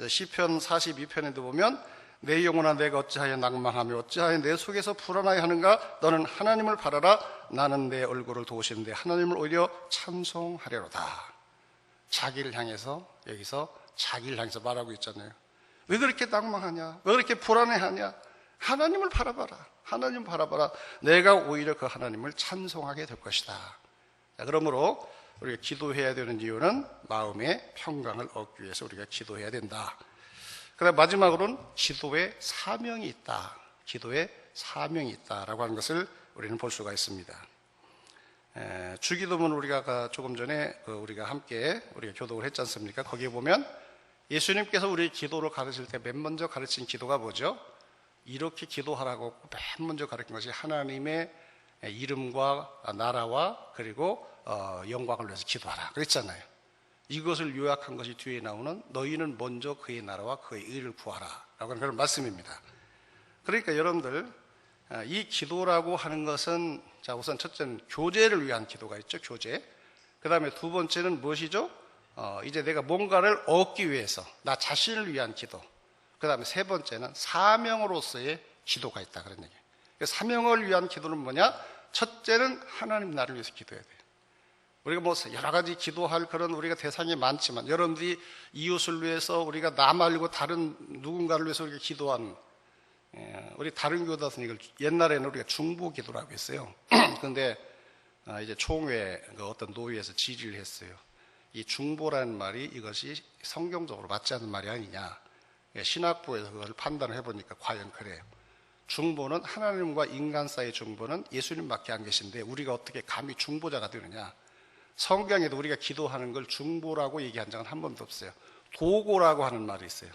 시편 42편에도 보면 내 영혼아 내가 어찌하여 낭만하며 어찌하여 내 속에서 불안하여 하는가. 너는 하나님을 바라라. 나는 내 얼굴을 도우시는데 하나님을 오히려 찬송하려로다. 자기를 향해서 여기서 자기를 향해서 말하고 있잖아요. 왜 그렇게 낭만하냐? 왜 그렇게 불안해하냐? 하나님을 바라봐라. 하나님 바라봐라. 내가 오히려 그 하나님을 찬송하게 될 것이다. 자, 그러므로 우리가 기도해야 되는 이유는 마음의 평강을 얻기 위해서 우리가 기도해야 된다. 그다음 마지막으로는 기도에 사명이 있다. 기도에 사명이 있다라고 하는 것을 우리는 볼 수가 있습니다. 주기도문 우리가 조금 전에 우리가 함께 우리가 교독을 했지 않습니까? 거기에 보면 예수님께서 우리 기도를 가르칠 때 맨 먼저 가르친 기도가 뭐죠? 이렇게 기도하라고 맨 먼저 가르친 것이 하나님의 이름과 나라와 그리고 영광을 위해서 기도하라 그랬잖아요. 이것을 요약한 것이 뒤에 나오는 너희는 먼저 그의 나라와 그의 의를 구하라 라고 하는 그런 말씀입니다. 그러니까 여러분들 이 기도라고 하는 것은 자 우선 첫째는 교제를 위한 기도가 있죠. 교제. 그 다음에 두 번째는 무엇이죠? 이제 내가 뭔가를 얻기 위해서 나 자신을 위한 기도. 그 다음에 세 번째는 사명으로서의 기도가 있다 그런 얘기예요. 사명을 위한 기도는 뭐냐? 첫째는 하나님 나를 위해서 기도해야 돼요. 우리가 뭐 여러 가지 기도할 그런 우리가 대상이 많지만 여러분들이 이웃을 위해서 우리가 나 말고 다른 누군가를 위해서 우리가 기도하는 우리 다른 교도는 이걸 옛날에는 우리가 중보 기도라고 했어요. 그런데 이제 총회 그 어떤 노회에서 질의를 했어요. 이 중보라는 말이 이것이 성경적으로 맞지 않는 말이 아니냐. 신학부에서 그걸 판단을 해보니까 과연 그래요. 중보는 하나님과 인간 사이의 중보는 예수님밖에 안 계신데 우리가 어떻게 감히 중보자가 되느냐. 성경에도 우리가 기도하는 걸 중보라고 얘기한 적은 한 번도 없어요. 도고라고 하는 말이 있어요.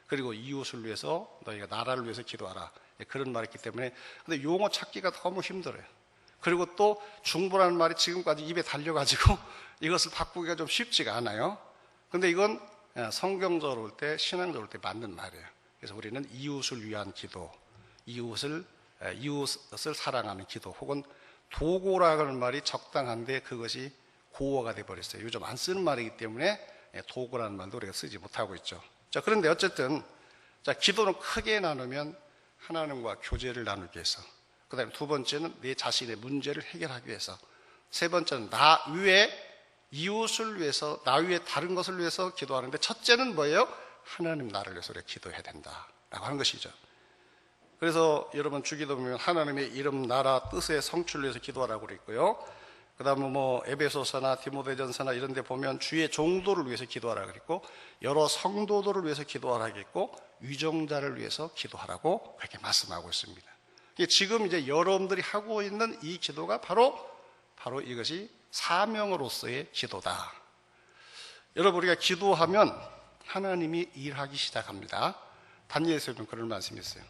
그리고 이웃을 위해서 너희가 나라를 위해서 기도하라. 그런 말이 있기 때문에 근데 용어 찾기가 너무 힘들어요. 그리고 또 중보라는 말이 지금까지 입에 달려가지고 이것을 바꾸기가 좀 쉽지가 않아요. 근데 이건 성경적으로 볼 때, 신앙적으로 볼 때 맞는 말이에요. 그래서 우리는 이웃을 위한 기도, 이웃을 사랑하는 기도, 혹은 도고라고 하는 말이 적당한데 그것이 고어가 돼버렸어요. 요즘 안 쓰는 말이기 때문에 도고라는 말도 우리가 쓰지 못하고 있죠. 자, 그런데 어쨌든 기도는 크게 나누면 하나님과 교제를 나누기 위해서, 그 다음에 두 번째는 내 자신의 문제를 해결하기 위해서, 세 번째는 나 위에 이웃을 위해서, 나 위에 다른 것을 위해서 기도하는데, 첫째는 뭐예요? 하나님 나를 위해서 우리가 기도해야 된다라고 하는 것이죠. 그래서 여러분 주기도 보면 하나님의 이름, 나라, 뜻의 성취를 위해서 기도하라고 그랬고요. 그 다음에 에베소서나 디모데전서나 이런 데 보면 주의 종도를 위해서 기도하라고 그랬고, 여러 성도들을 위해서 기도하라고 했고, 위정자를 위해서 기도하라고 그렇게 말씀하고 있습니다. 지금 이제 여러분들이 하고 있는 이 기도가 바로 이것이 사명으로서의 기도다. 여러분, 우리가 기도하면 하나님이 일하기 시작합니다. 다니엘서에 보면 그런 말씀이 있어요.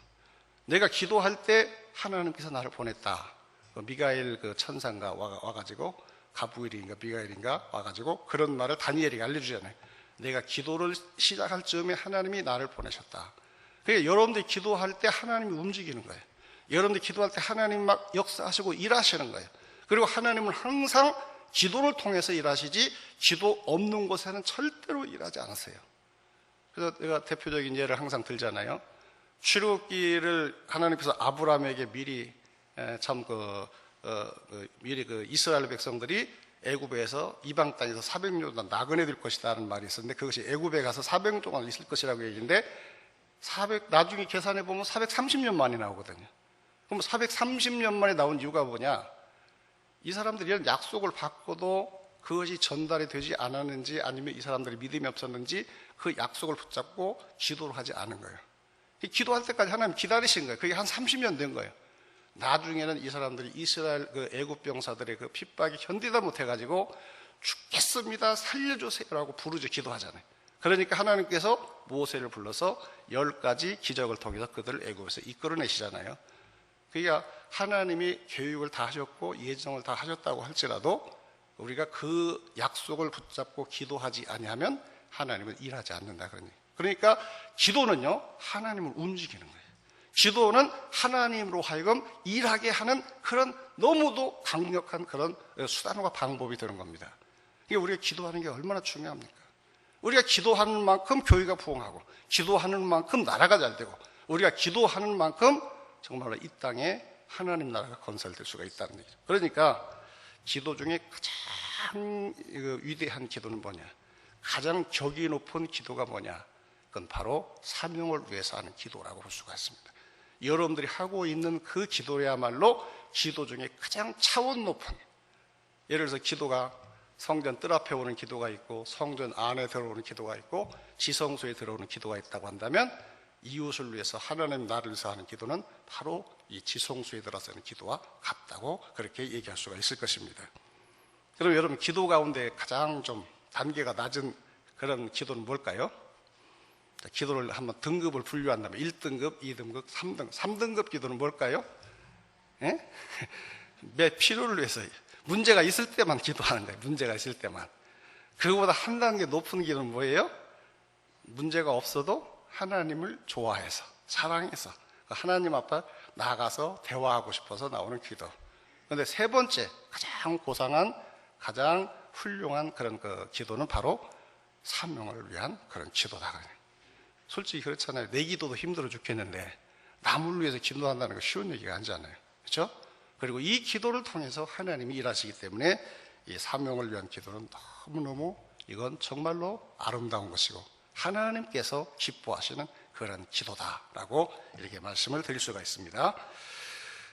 내가 기도할 때 하나님께서 나를 보냈다. 미가엘 그 천사가 와가지고, 가브리엘인가 미가엘인가 와가지고 그런 말을 다니엘이 알려주잖아요. 내가 기도를 시작할 즈음에 하나님이 나를 보내셨다. 그러니까 여러분들이 기도할 때 하나님이 움직이는 거예요. 여러분들이 기도할 때 하나님 막 역사하시고 일하시는 거예요. 그리고 하나님은 항상 기도를 통해서 일하시지 기도 없는 곳에는 절대로 일하지 않으세요. 그래서 내가 대표적인 예를 항상 들잖아요. 출애굽기를 하나님께서 아브라함에게 미리 미리 이스라엘 백성들이 애굽에서 이방 땅에서 400년 동안 나그네 될 것이다라는 말이 있었는데, 그것이 애굽에 가서 400년 동안 있을 것이라고 얘기인데, 나중에 계산해 보면 430년 만에 나오거든요. 그럼 430년 만에 나온 이유가 뭐냐? 이 사람들이 이런 약속을 받고도 그것이 전달이 되지 않았는지, 아니면 이 사람들이 믿음이 없었는지 그 약속을 붙잡고 기도를 하지 않은 거예요. 기도할 때까지 하나님 기다리신 거예요. 그게 한 30년 된 거예요. 나중에는 이 사람들이 이스라엘 그 애굽 병사들의 그 핍박이 견디다 못해가지고 죽겠습니다, 살려주세요라고 부르죠. 기도하잖아요. 그러니까 하나님께서 모세를 불러서 10가지 기적을 통해서 그들을 애굽에서 이끌어내시잖아요. 그러니까 하나님이 교육을 다 하셨고 예정을 다 하셨다고 할지라도 우리가 그 약속을 붙잡고 기도하지 아니하면 하나님은 일하지 않는다. 그러니까 기도는요, 하나님을 움직이는 거예요. 기도는 하나님으로 하여금 일하게 하는 그런 너무도 강력한 그런 수단과 방법이 되는 겁니다. 이게 우리가 기도하는 게 얼마나 중요합니까? 우리가 기도하는 만큼 교회가 부흥하고, 기도하는 만큼 나라가 잘 되고, 우리가 기도하는 만큼 정말로 이 땅에 하나님 나라가 건설될 수가 있다는 얘기죠. 그러니까 기도 중에 가장 위대한 기도는 뭐냐? 가장 격이 높은 기도가 뭐냐? 그건 바로 사명을 위해서 하는 기도라고 볼 수가 있습니다. 여러분들이 하고 있는 그 기도야말로 기도 중에 가장 차원 높은, 예를 들어서 기도가 성전 뜰 앞에 오는 기도가 있고, 성전 안에 들어오는 기도가 있고, 지성소에 들어오는 기도가 있다고 한다면, 이웃을 위해서 하나님 나를 위해서 하는 기도는 바로 이 지성소에 들어서 하는 기도와 같다고 그렇게 얘기할 수가 있을 것입니다. 그럼 여러분, 기도 가운데 가장 좀 단계가 낮은 그런 기도는 뭘까요? 기도를 한번 등급을 분류한다면 1등급, 2등급, 3등급. 3등급 기도는 뭘까요? 예? 내 필요를 위해서 문제가 있을 때만 기도하는 거예요. 문제가 있을 때만. 그거보다 한 단계 높은 기도는 뭐예요? 문제가 없어도 하나님을 좋아해서, 사랑해서 하나님 앞에 나가서 대화하고 싶어서 나오는 기도. 그런데 세 번째, 가장 고상한, 가장 훌륭한 그런 그 기도는 바로 사명을 위한 그런 기도다. 솔직히 그렇잖아요. 내 기도도 힘들어 죽겠는데 남을 위해서 기도한다는 거 쉬운 얘기가 아니잖아요. 그렇죠? 그리고 이 기도를 통해서 하나님이 일하시기 때문에 이 사명을 위한 기도는 너무너무 이건 정말로 아름다운 것이고 하나님께서 기뻐하시는 그런 기도다라고 이렇게 말씀을 드릴 수가 있습니다.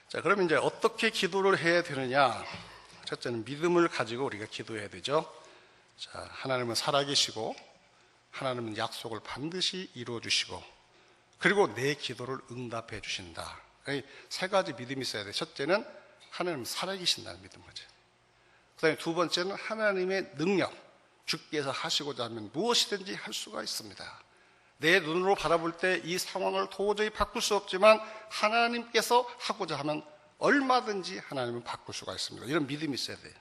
자, 그럼 이제 어떻게 기도를 해야 되느냐? 첫째는 믿음을 가지고 우리가 기도해야 되죠. 자, 하나님은 살아계시고 하나님은 약속을 반드시 이루어 주시고 그리고 내 기도를 응답해 주신다. 세 가지 믿음이 있어야 돼. 첫째는 하나님은 살아계신다는 믿음 거죠. 그 다음에 두 번째는 하나님의 능력, 주께서 하시고자 하면 무엇이든지 할 수가 있습니다. 내 눈으로 바라볼 때 이 상황을 도저히 바꿀 수 없지만 하나님께서 하고자 하면 얼마든지 하나님은 바꿀 수가 있습니다. 이런 믿음이 있어야 돼요.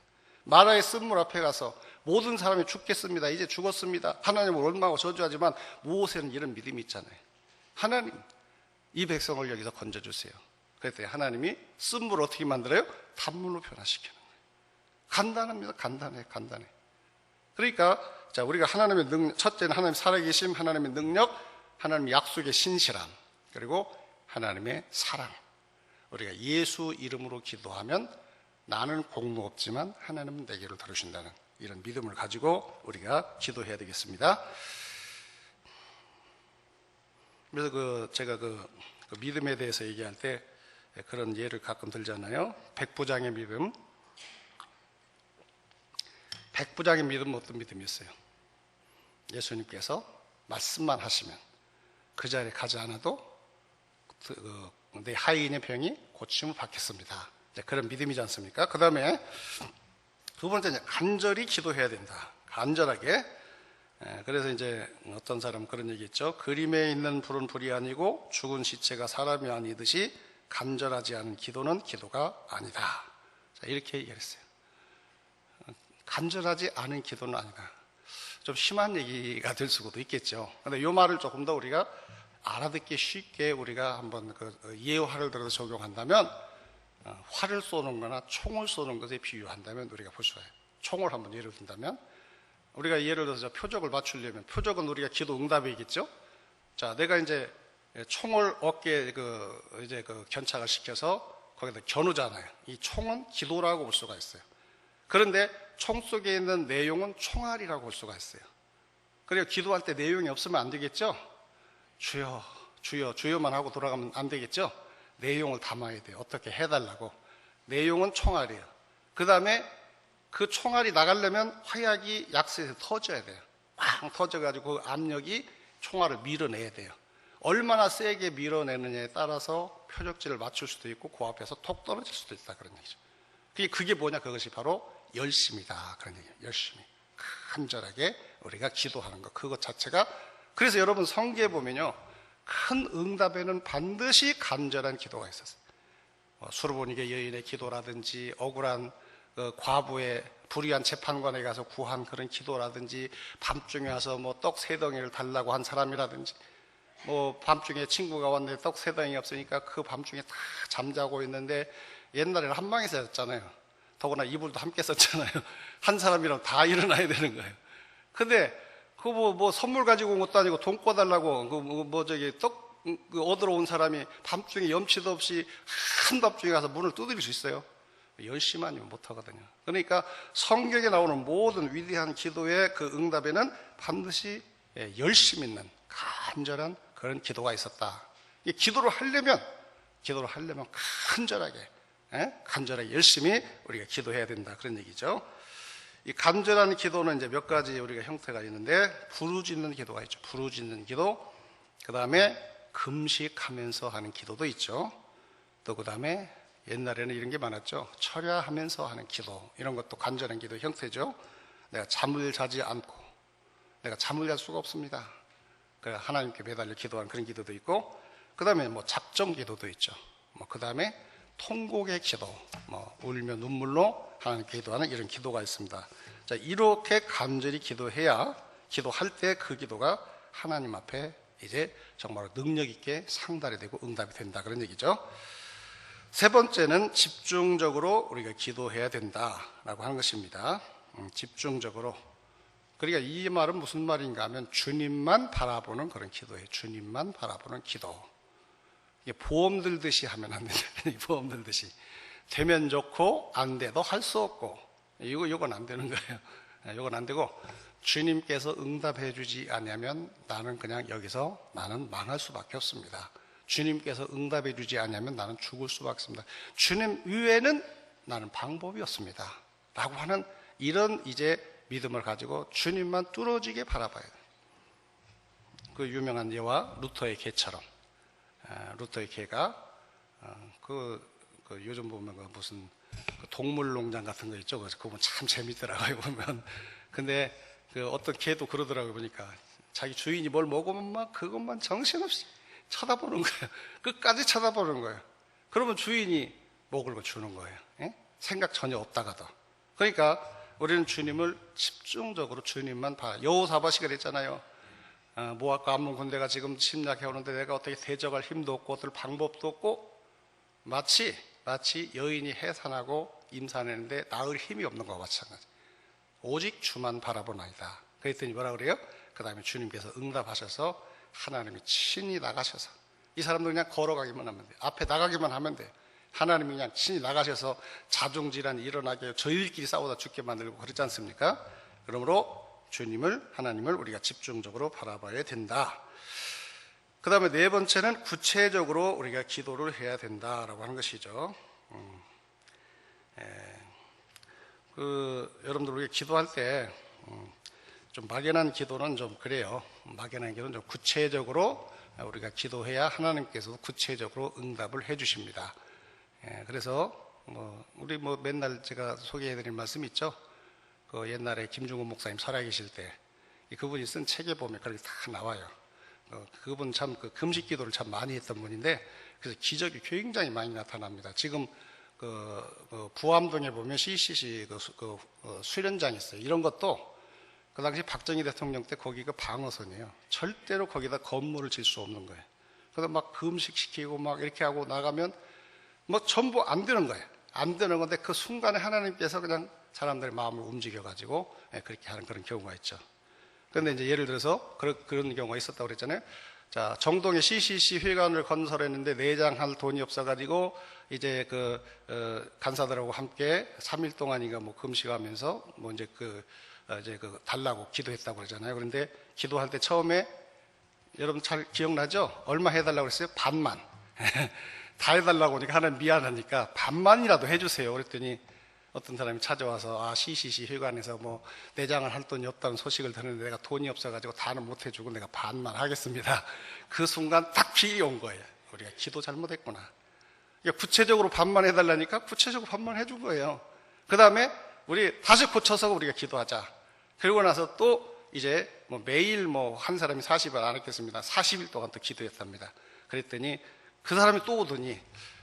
마라의 쓴물 앞에 가서 모든 사람이 죽겠습니다. 이제 죽었습니다. 하나님을 원망하고 저주하지만 무엇에는 이런 믿음이 있잖아요. 하나님, 이 백성을 여기서 건져주세요. 그랬더니 하나님이 쓴물을 어떻게 만들어요? 단물로 변화시키는 거예요. 간단합니다. 간단해. 그러니까 자, 우리가 하나님의 능력, 첫째는 하나님 살아계심, 하나님의 능력, 하나님의 약속의 신실함, 그리고 하나님의 사랑. 우리가 예수 이름으로 기도하면 나는 공로 없지만 하나님은 내게로 들으신다는 이런 믿음을 가지고 우리가 기도해야 되겠습니다. 그래서 제가 믿음에 대해서 얘기할 때 그런 예를 가끔 들잖아요. 백부장의 믿음. 백부장의 믿음은 어떤 믿음이었어요? 예수님께서 말씀만 하시면 그 자리에 가지 않아도 내 하인의 병이 고침을 받겠습니다. 그런 믿음이지 않습니까? 그 다음에 두 번째, 간절히 기도해야 된다. 간절하게. 그래서 이제 어떤 사람은 그런 얘기 있죠. 그림에 있는 불은 불이 아니고 죽은 시체가 사람이 아니듯이 간절하지 않은 기도는 기도가 아니다. 자, 이렇게 얘기했어요. 간절하지 않은 기도는 아니다. 좀 심한 얘기가 될 수도 있겠죠. 그런데 이 말을 조금 더 우리가 알아듣기 쉽게 우리가 한번 예화를 들어서 적용한다면 활을 쏘는 거나 총을 쏘는 것에 비유한다면 우리가 볼 수가 있어요. 총을 한번 예를 든다면 우리가 예를 들어서 표적을 맞추려면 표적은 우리가 기도 응답이겠죠. 자, 내가 이제 총을 어깨에 견착을 시켜서 거기다 겨누잖아요. 이 총은 기도라고 볼 수가 있어요. 그런데 총 속에 있는 내용은 총알이라고 볼 수가 있어요. 그래서 기도할 때 내용이 없으면 안 되겠죠. 주여, 주여, 주여만 하고 돌아가면 안 되겠죠. 내용을 담아야 돼요. 어떻게 해달라고. 내용은 총알이에요. 그 다음에 그 총알이 나가려면 화약이 약수에서 터져야 돼요. 팡 터져가지고 그 압력이 총알을 밀어내야 돼요. 얼마나 세게 밀어내느냐에 따라서 표적지를 맞출 수도 있고 그 앞에서 톡 떨어질 수도 있다. 그런 얘기죠. 그게 뭐냐? 그것이 바로 열심이다. 그런 얘기예요. 열심히. 간절하게 우리가 기도하는 것. 그것 자체가. 그래서 여러분 성경에 보면요. 큰 응답에는 반드시 간절한 기도가 있었어요. 수르보니게 여인의 기도라든지 억울한 과부의 불의한 재판관에 가서 구한 그런 기도라든지 밤중에 와서 떡 3덩이를 달라고 한 사람이라든지 밤중에 친구가 왔는데 떡 3덩이 없으니까 그 밤중에 다 잠자고 있는데 옛날에는 한 방에서 잤잖아요. 더구나 이불도 함께 썼잖아요. 한 사람이랑 다 일어나야 되는 거예요. 근데 선물 가지고 온 것도 아니고 돈 꿔달라고 떡 얻으러 온 사람이 밤중에 염치도 없이 한밤중에 가서 문을 두드릴 수 있어요? 열심히 아니면 못하거든요. 그러니까 성경에 나오는 모든 위대한 기도의 그 응답에는 반드시 열심 있는 간절한 그런 기도가 있었다. 기도를 하려면 간절하게 열심히 우리가 기도해야 된다. 그런 얘기죠. 이 간절한 기도는 이제 몇 가지 우리가 형태가 있는데 부르짖는 기도가 있죠. 부르짖는 기도. 그 다음에 금식하면서 하는 기도도 있죠. 또 그 다음에 옛날에는 이런 게 많았죠. 철야하면서 하는 기도. 이런 것도 간절한 기도 형태죠. 내가 잠을 자지 않고 내가 잠을 잘 수가 없습니다. 그래서 하나님께 매달려 기도하는 그런 기도도 있고 그 다음에 작정 기도도 있죠. 그 다음에 통곡의 기도, 울며 눈물로 하나님께 기도하는 이런 기도가 있습니다. 자, 이렇게 간절히 기도해야 기도할 때 그 기도가 하나님 앞에 이제 정말 능력 있게 상달이 되고 응답이 된다. 그런 얘기죠. 세 번째는 집중적으로 우리가 기도해야 된다라고 하는 것입니다. 집중적으로. 그러니까 이 말은 무슨 말인가 하면 주님만 바라보는 그런 기도예요. 주님만 바라보는 기도. 이게 보험 들듯이 하면 안 된다. 보험 들듯이. 되면 좋고 안 돼도 할 수 없고 이건 안 되는 거예요. 이건 안 되고 주님께서 응답해 주지 않으면 나는 그냥 여기서 나는 망할 수밖에 없습니다. 주님께서 응답해 주지 않으면 나는 죽을 수밖에 없습니다. 주님 외에는 나는 방법이 없습니다. 라고 하는 이런 이제 믿음을 가지고 주님만 뚫어지게 바라봐야 돼요. 그 유명한 예와 루터의 개처럼, 루터의 개가 요즘 보면 무슨 동물농장 같은 거 있죠. 그거 보면 참 재밌더라고요, 보면. 근데 어떤 개도 그러더라고요, 보니까. 자기 주인이 뭘 먹으면 막 그것만 정신없이 쳐다보는 거예요. 끝까지 쳐다보는 거예요. 그러면 주인이 먹을 거 주는 거예요. 생각 전혀 없다가도. 그러니까 우리는 주님을 집중적으로 주님만 봐. 여호사밧이 그랬잖아요. 모압과 암몬 군대가 지금 침략해 오는데 내가 어떻게 대적할 힘도 없고 어떨 방법도 없고 마치 여인이 해산하고 임산했는데 낳을 힘이 없는 것과 마찬가지. 오직 주만 바라보나이다. 그랬더니 뭐라 그래요? 그 다음에 주님께서 응답하셔서 하나님이 친히 나가셔서 이 사람도 그냥 걸어가기만 하면 돼요. 앞에 나가기만 하면 돼요. 하나님이 그냥 친히 나가셔서 자중질환이 일어나게 해요. 저희들끼리 싸우다 죽게 만들고 그렇지 않습니까? 그러므로 하나님을 우리가 집중적으로 바라봐야 된다. 그 다음에 네 번째는 구체적으로 우리가 기도를 해야 된다라고 하는 것이죠. 여러분들 우리가 기도할 때 좀 막연한 기도는 좀 그래요. 막연한 기도는 좀 구체적으로 우리가 기도해야 하나님께서 구체적으로 응답을 해 주십니다. 그래서 우리 맨날 제가 소개해드릴 말씀 있죠. 그 옛날에 김중훈 목사님 살아계실 때 그분이 쓴 책에 보면 그렇게 다 나와요. 그분 참 금식 기도를 참 많이 했던 분인데 그래서 기적이 굉장히 많이 나타납니다. 지금 부암동에 보면 CCC 수련장 있어요. 이런 것도 그 당시 박정희 대통령 때 거기가 방어선이에요. 절대로 거기다 건물을 질 수 없는 거예요. 그래서 막 금식시키고 막 이렇게 하고 나가면 전부 안 되는 거예요. 안 되는 건데 그 순간에 하나님께서 그냥 사람들의 마음을 움직여가지고 그렇게 하는 그런 경우가 있죠. 그런데 이제 예를 들어서 그런 경우가 있었다고 그랬잖아요. 자, 정동에 CCC 회관을 건설했는데 내장할 돈이 없어가지고 이제 간사들하고 함께 3일 동안인가 금식하면서 이제 달라고 기도했다고 그러잖아요. 그런데 기도할 때 처음에 여러분 잘 기억나죠? 얼마 해달라고 그랬어요? 반만. 다 해달라고 하니까 하나님 미안하니까 반만이라도 해주세요. 그랬더니 어떤 사람이 찾아와서 CCC 회관에서 내장을 할 돈이 없다는 소식을 듣는데 내가 돈이 없어가지고 다는 못 해주고 내가 반만 하겠습니다. 그 순간 딱 필이 온 거예요. 우리가 기도 잘못했구나. 그러니까 구체적으로 반만 해달라니까 구체적으로 반만 해준 거예요. 그 다음에 우리 다시 고쳐서 우리가 기도하자. 그러고 나서 또 이제 매일 한 사람이 40일 안 했겠습니다. 40일 동안 또 기도했답니다. 그랬더니 그 사람이 또 오더니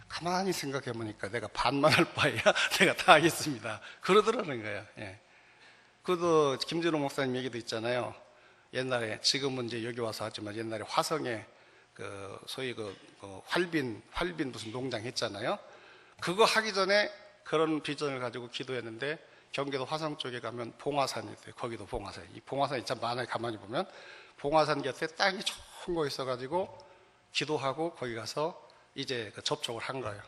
가만히 생각해 보니까 내가 반만 할 바에야 내가 다 하겠습니다. 그러더라는 거예요. 그도 김진호 목사님 얘기도 있잖아요. 옛날에 지금은 이제 여기 와서 하지만 옛날에 화성에 소위 활빈 무슨 농장 했잖아요. 그거 하기 전에 그런 비전을 가지고 기도했는데 경기도 화성 쪽에 가면 봉화산이 있어요. 거기도 봉화산. 이 봉화산이 참 많아요. 가만히 보면 봉화산 곁에 땅이 좋은 거 있어가지고 기도하고 거기 가서 이제 접촉을 한 거예요.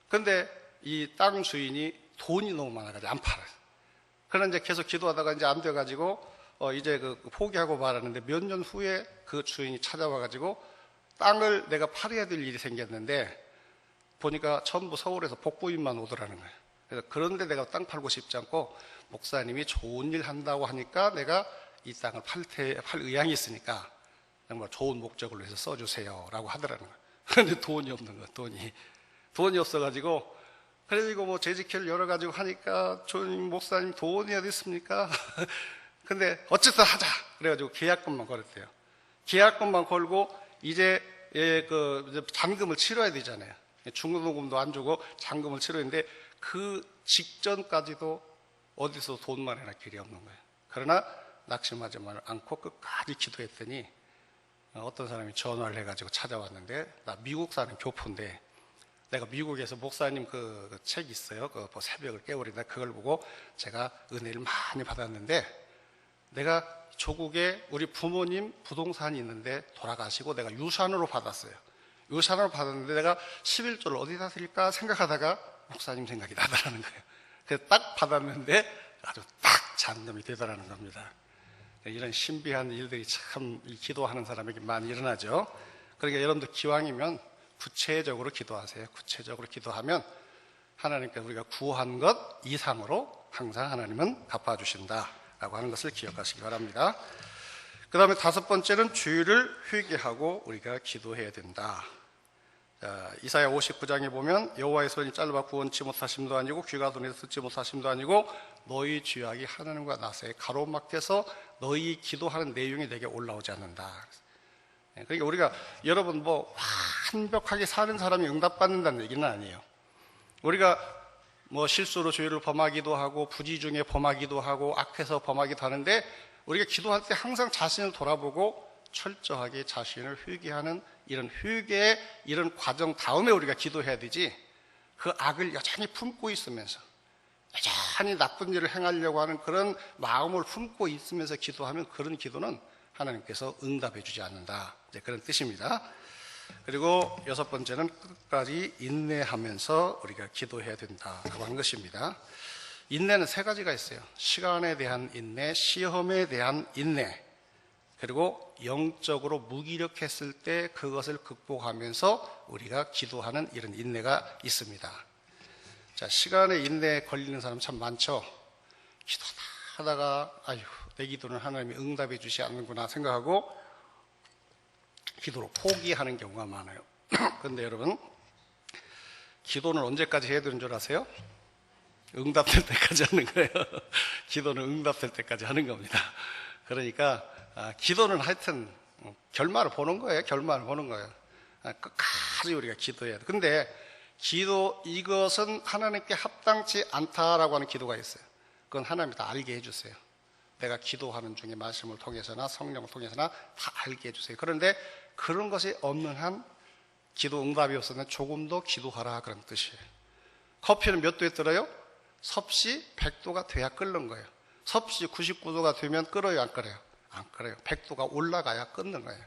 근데 이 땅 주인이 돈이 너무 많아가지고 안 팔아요. 그러나 이제 계속 기도하다가 이제 안 돼가지고 이제 포기하고 말았는데 몇 년 후에 그 주인이 찾아와가지고 땅을 내가 팔아야 될 일이 생겼는데 보니까 전부 서울에서 복부인만 오더라는 거예요. 그래서 그런데 내가 땅 팔고 싶지 않고 목사님이 좋은 일 한다고 하니까 내가 이 땅을 팔 의향이 있으니까 정말 좋은 목적으로 해서 써주세요 라고 하더라는 거예요. 그런데 돈이 없는 거예요. 돈이 없어가지고 그래가지고 재직회를 열어가지고 하니까 목사님 돈이 어디 있습니까? 근데 어쨌든 하자 그래가지고 계약금만 걸었대요. 계약금만 걸고 이제 잔금을 치러야 되잖아요. 중도금도 안 주고 잔금을 치러야 되는데 그 직전까지도 어디서 돈 마련할 길이 없는 거예요. 그러나 낙심하지 않고 끝까지 기도했더니 어떤 사람이 전화를 해가지고 찾아왔는데 나 미국 사는 교포인데 내가 미국에서 목사님 그 책 있어요. 새벽을 깨우린다. 그걸 보고 제가 은혜를 많이 받았는데 내가 조국에 우리 부모님 부동산이 있는데 돌아가시고 내가 유산으로 받았어요. 유산으로 받았는데 내가 11조를 어디다 드릴까 생각하다가 목사님 생각이 나더라는 거예요. 그래서 딱 받았는데 아주 딱 잔금이 되더라는 겁니다. 이런 신비한 일들이 참 기도하는 사람에게 많이 일어나죠. 그러니까 여러분들 기왕이면 구체적으로 기도하세요. 구체적으로 기도하면 하나님께 우리가 구한 것 이상으로 항상 하나님은 갚아주신다라고 하는 것을 기억하시기 바랍니다. 그 다음에 5번째는 주의를 회개하고 우리가 기도해야 된다. 자, 이사야 59장에 보면 여호와의 손이 짧아 구원치 못하심도 아니고 귀가 둔해서 듣지 못하심도 아니고 너희 죄악이 하나님과 나사에 가로막혀서 너희 기도하는 내용이 내게 올라오지 않는다. 그러니까 우리가 여러분 뭐 완벽하게 사는 사람이 응답받는다는 얘기는 아니에요. 우리가 뭐 실수로 죄를 범하기도 하고 부지 중에 범하기도 하고 악해서 범하기도 하는데 우리가 기도할 때 항상 자신을 돌아보고 철저하게 자신을 회개하는 이런 회개의 이런 과정 다음에 우리가 기도해야 되지, 그 악을 여전히 품고 있으면서 여전히 나쁜 일을 행하려고 하는 그런 마음을 품고 있으면서 기도하면 그런 기도는 하나님께서 응답해 주지 않는다, 이제 그런 뜻입니다. 그리고 6번째는 끝까지 인내하면서 우리가 기도해야 된다고 하는 것입니다. 인내는 3가지가 있어요. 시간에 대한 인내, 시험에 대한 인내, 그리고 영적으로 무기력했을 때 그것을 극복하면서 우리가 기도하는 이런 인내가 있습니다. 자, 시간에 인내에 걸리는 사람 참 많죠. 기도하다 하다가 아유, 내 기도는 하나님이 응답해 주지 않는구나 생각하고 기도로 포기하는 경우가 많아요. 그런데 여러분, 기도는 언제까지 해야 되는 줄 아세요? 응답될 때까지 하는 거예요. 기도는 응답될 때까지 하는 겁니다. 그러니까 기도는 하여튼 결말을 보는 거예요. 결말을 보는 거예요. 끝까지 우리가 기도해야 돼. 근데 기도, 이것은 하나님께 합당치 않다라고 하는 기도가 있어요. 그건 하나님이 다 알게 해주세요. 내가 기도하는 중에 말씀을 통해서나 성령을 통해서나 다 알게 해주세요. 그런데 그런 것이 없는 한 기도 응답이 없으면 조금 더 기도하라, 그런 뜻이에요. 커피는 몇 도에 끓어요? 섭씨 100도가 돼야 끓는 거예요. 섭씨 99도가 되면 끓어요, 안 끓어요? 안 끓어요. 100도가 올라가야 끓는 거예요.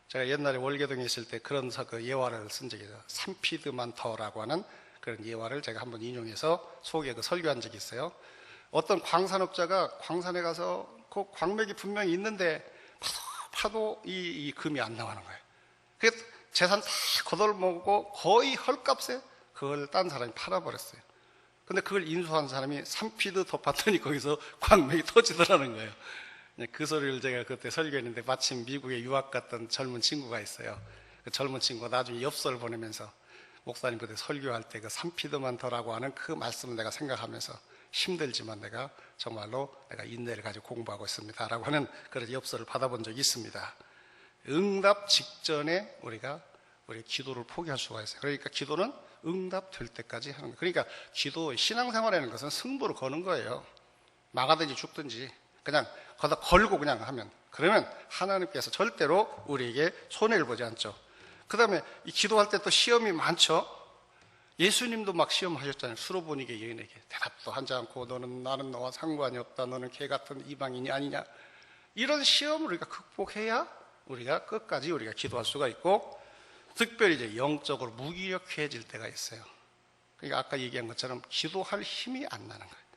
제가 옛날에 월계동에 있을 때 그런 그 예화를 쓴 적이 있어요. 산피드만 더라고 하는 그런 예화를 제가 한번 인용해서 속에 그 설교한 적이 있어요. 어떤 광산업자가 광산에 가서 그 광맥이 분명히 있는데 파도 이 금이 안 나가는 거예요. 그래서 재산 다 거덜먹고 거의 헐값에 그걸 딴 사람이 팔아버렸어요. 근데 그걸 인수한 사람이 3피드 더 봤더니 거기서 광맥이 터지더라는 거예요. 그 소리를 제가 그때 설교했는데 마침 미국에 유학 갔던 젊은 친구가 있어요. 그 젊은 친구가 나중에 엽서를 보내면서 목사님 그때 설교할 때 그 3피드만 더라고 하는 그 말씀을 내가 생각하면서 힘들지만 내가 정말로 내가 인내를 가지고 공부하고 있습니다 라고 하는 그런 엽서를 받아본 적이 있습니다. 응답 직전에 우리가 기도를 포기할 수가 있어요. 그러니까 기도는 응답될 때까지 하는 거예요. 그러니까 기도, 신앙생활이라는 것은 승부를 거는 거예요. 망하든지 죽든지 그냥 거기다 걸고 그냥 하면, 그러면 하나님께서 절대로 우리에게 손해를 보지 않죠. 그 다음에 이 기도할 때 또 시험이 많죠. 예수님도 막 시험하셨잖아요. 수로보니게 여인에게 대답도 하지 않고 나는 너와 상관이 없다, 너는 개 같은 이방인이 아니냐, 이런 시험을 우리가 극복해야 우리가 끝까지 우리가 기도할 수가 있고, 특별히 이제 영적으로 무기력해질 때가 있어요. 그러니까 아까 얘기한 것처럼 기도할 힘이 안 나는 거예요.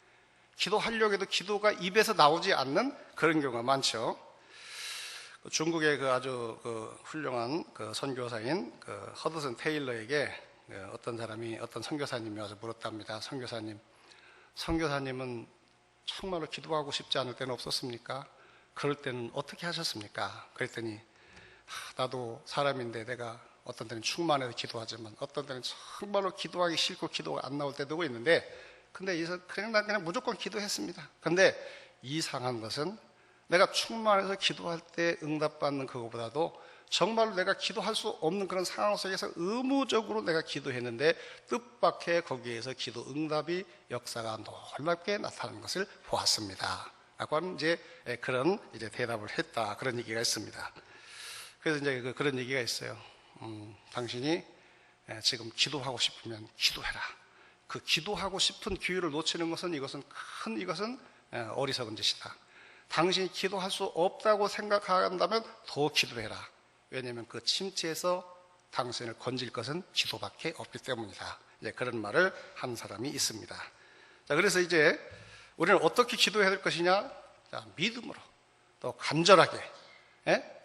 기도하려고 해도 기도가 입에서 나오지 않는 그런 경우가 많죠. 중국의 그 아주 훌륭한 선교사인 허드슨 테일러에게 어떤 선교사님이 와서 물었답니다. 선교사님은 정말로 기도하고 싶지 않을 때는 없었습니까? 그럴 때는 어떻게 하셨습니까? 그랬더니 나도 사람인데 내가 어떤 때는 충만해서 기도하지만 어떤 때는 정말로 기도하기 싫고 기도가 안 나올 때도 있는데, 근데 그냥 무조건 기도했습니다. 근데 이상한 것은 내가 충만해서 기도할 때 응답받는 그것보다도 정말로 내가 기도할 수 없는 그런 상황 속에서 의무적으로 내가 기도했는데 뜻밖의 거기에서 기도 응답이 역사가 놀랍게 나타나는 것을 보았습니다 라고 하는 그런 대답을 했다, 그런 얘기가 있습니다. 그래서 그런 얘기가 있어요. 당신이 지금 기도하고 싶으면 기도해라. 그 기도하고 싶은 기회를 놓치는 것은 이것은 어리석은 짓이다. 당신이 기도할 수 없다고 생각한다면 더 기도해라. 왜냐하면 그 침체에서 당신을 건질 것은 기도밖에 없기 때문이다. 그런 말을 한 사람이 있습니다. 자, 그래서 우리는 어떻게 기도해야 될 것이냐? 자, 믿음으로, 또 간절하게,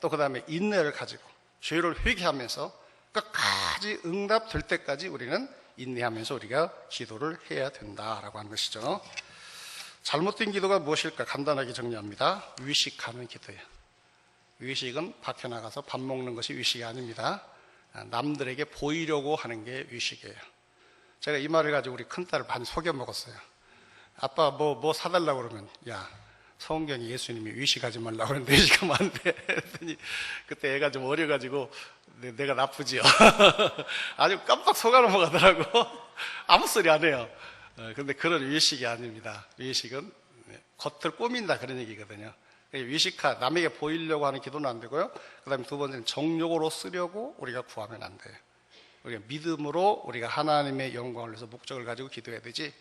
또 그 다음에 인내를 가지고 죄를 회개하면서 끝까지 응답될 때까지 우리는 인내하면서 우리가 기도를 해야 된다라고 하는 것이죠. 잘못된 기도가 무엇일까? 간단하게 정리합니다. 위식하는 기도예요. 위식은 밖에 나가서 밥 먹는 것이 위식이 아닙니다. 남들에게 보이려고 하는 게 위식이에요. 제가 이 말을 가지고 우리 큰딸을 많이 속여 먹었어요. 아빠 뭐 사달라고 그러면, 야, 성경에 예수님이 위식하지 말라고 그러는데 위식하면 안 돼. 그랬더니 그때 애가 좀 어려가지고 내가 나쁘지요. 아주 깜빡 속아 넘어가더라고. 아무 소리 안 해요. 근데 그런 위식이 아닙니다. 위식은 겉을 꾸민다 그런 얘기거든요. 남에게 보이려고 하는 기도는 안 되고요. 그 다음에 두 번째는 정욕으로 쓰려고 우리가 구하면 안 돼요. 우리가 믿음으로 우리가 하나님의 영광을 위해서 목적을 가지고 기도해야 되지,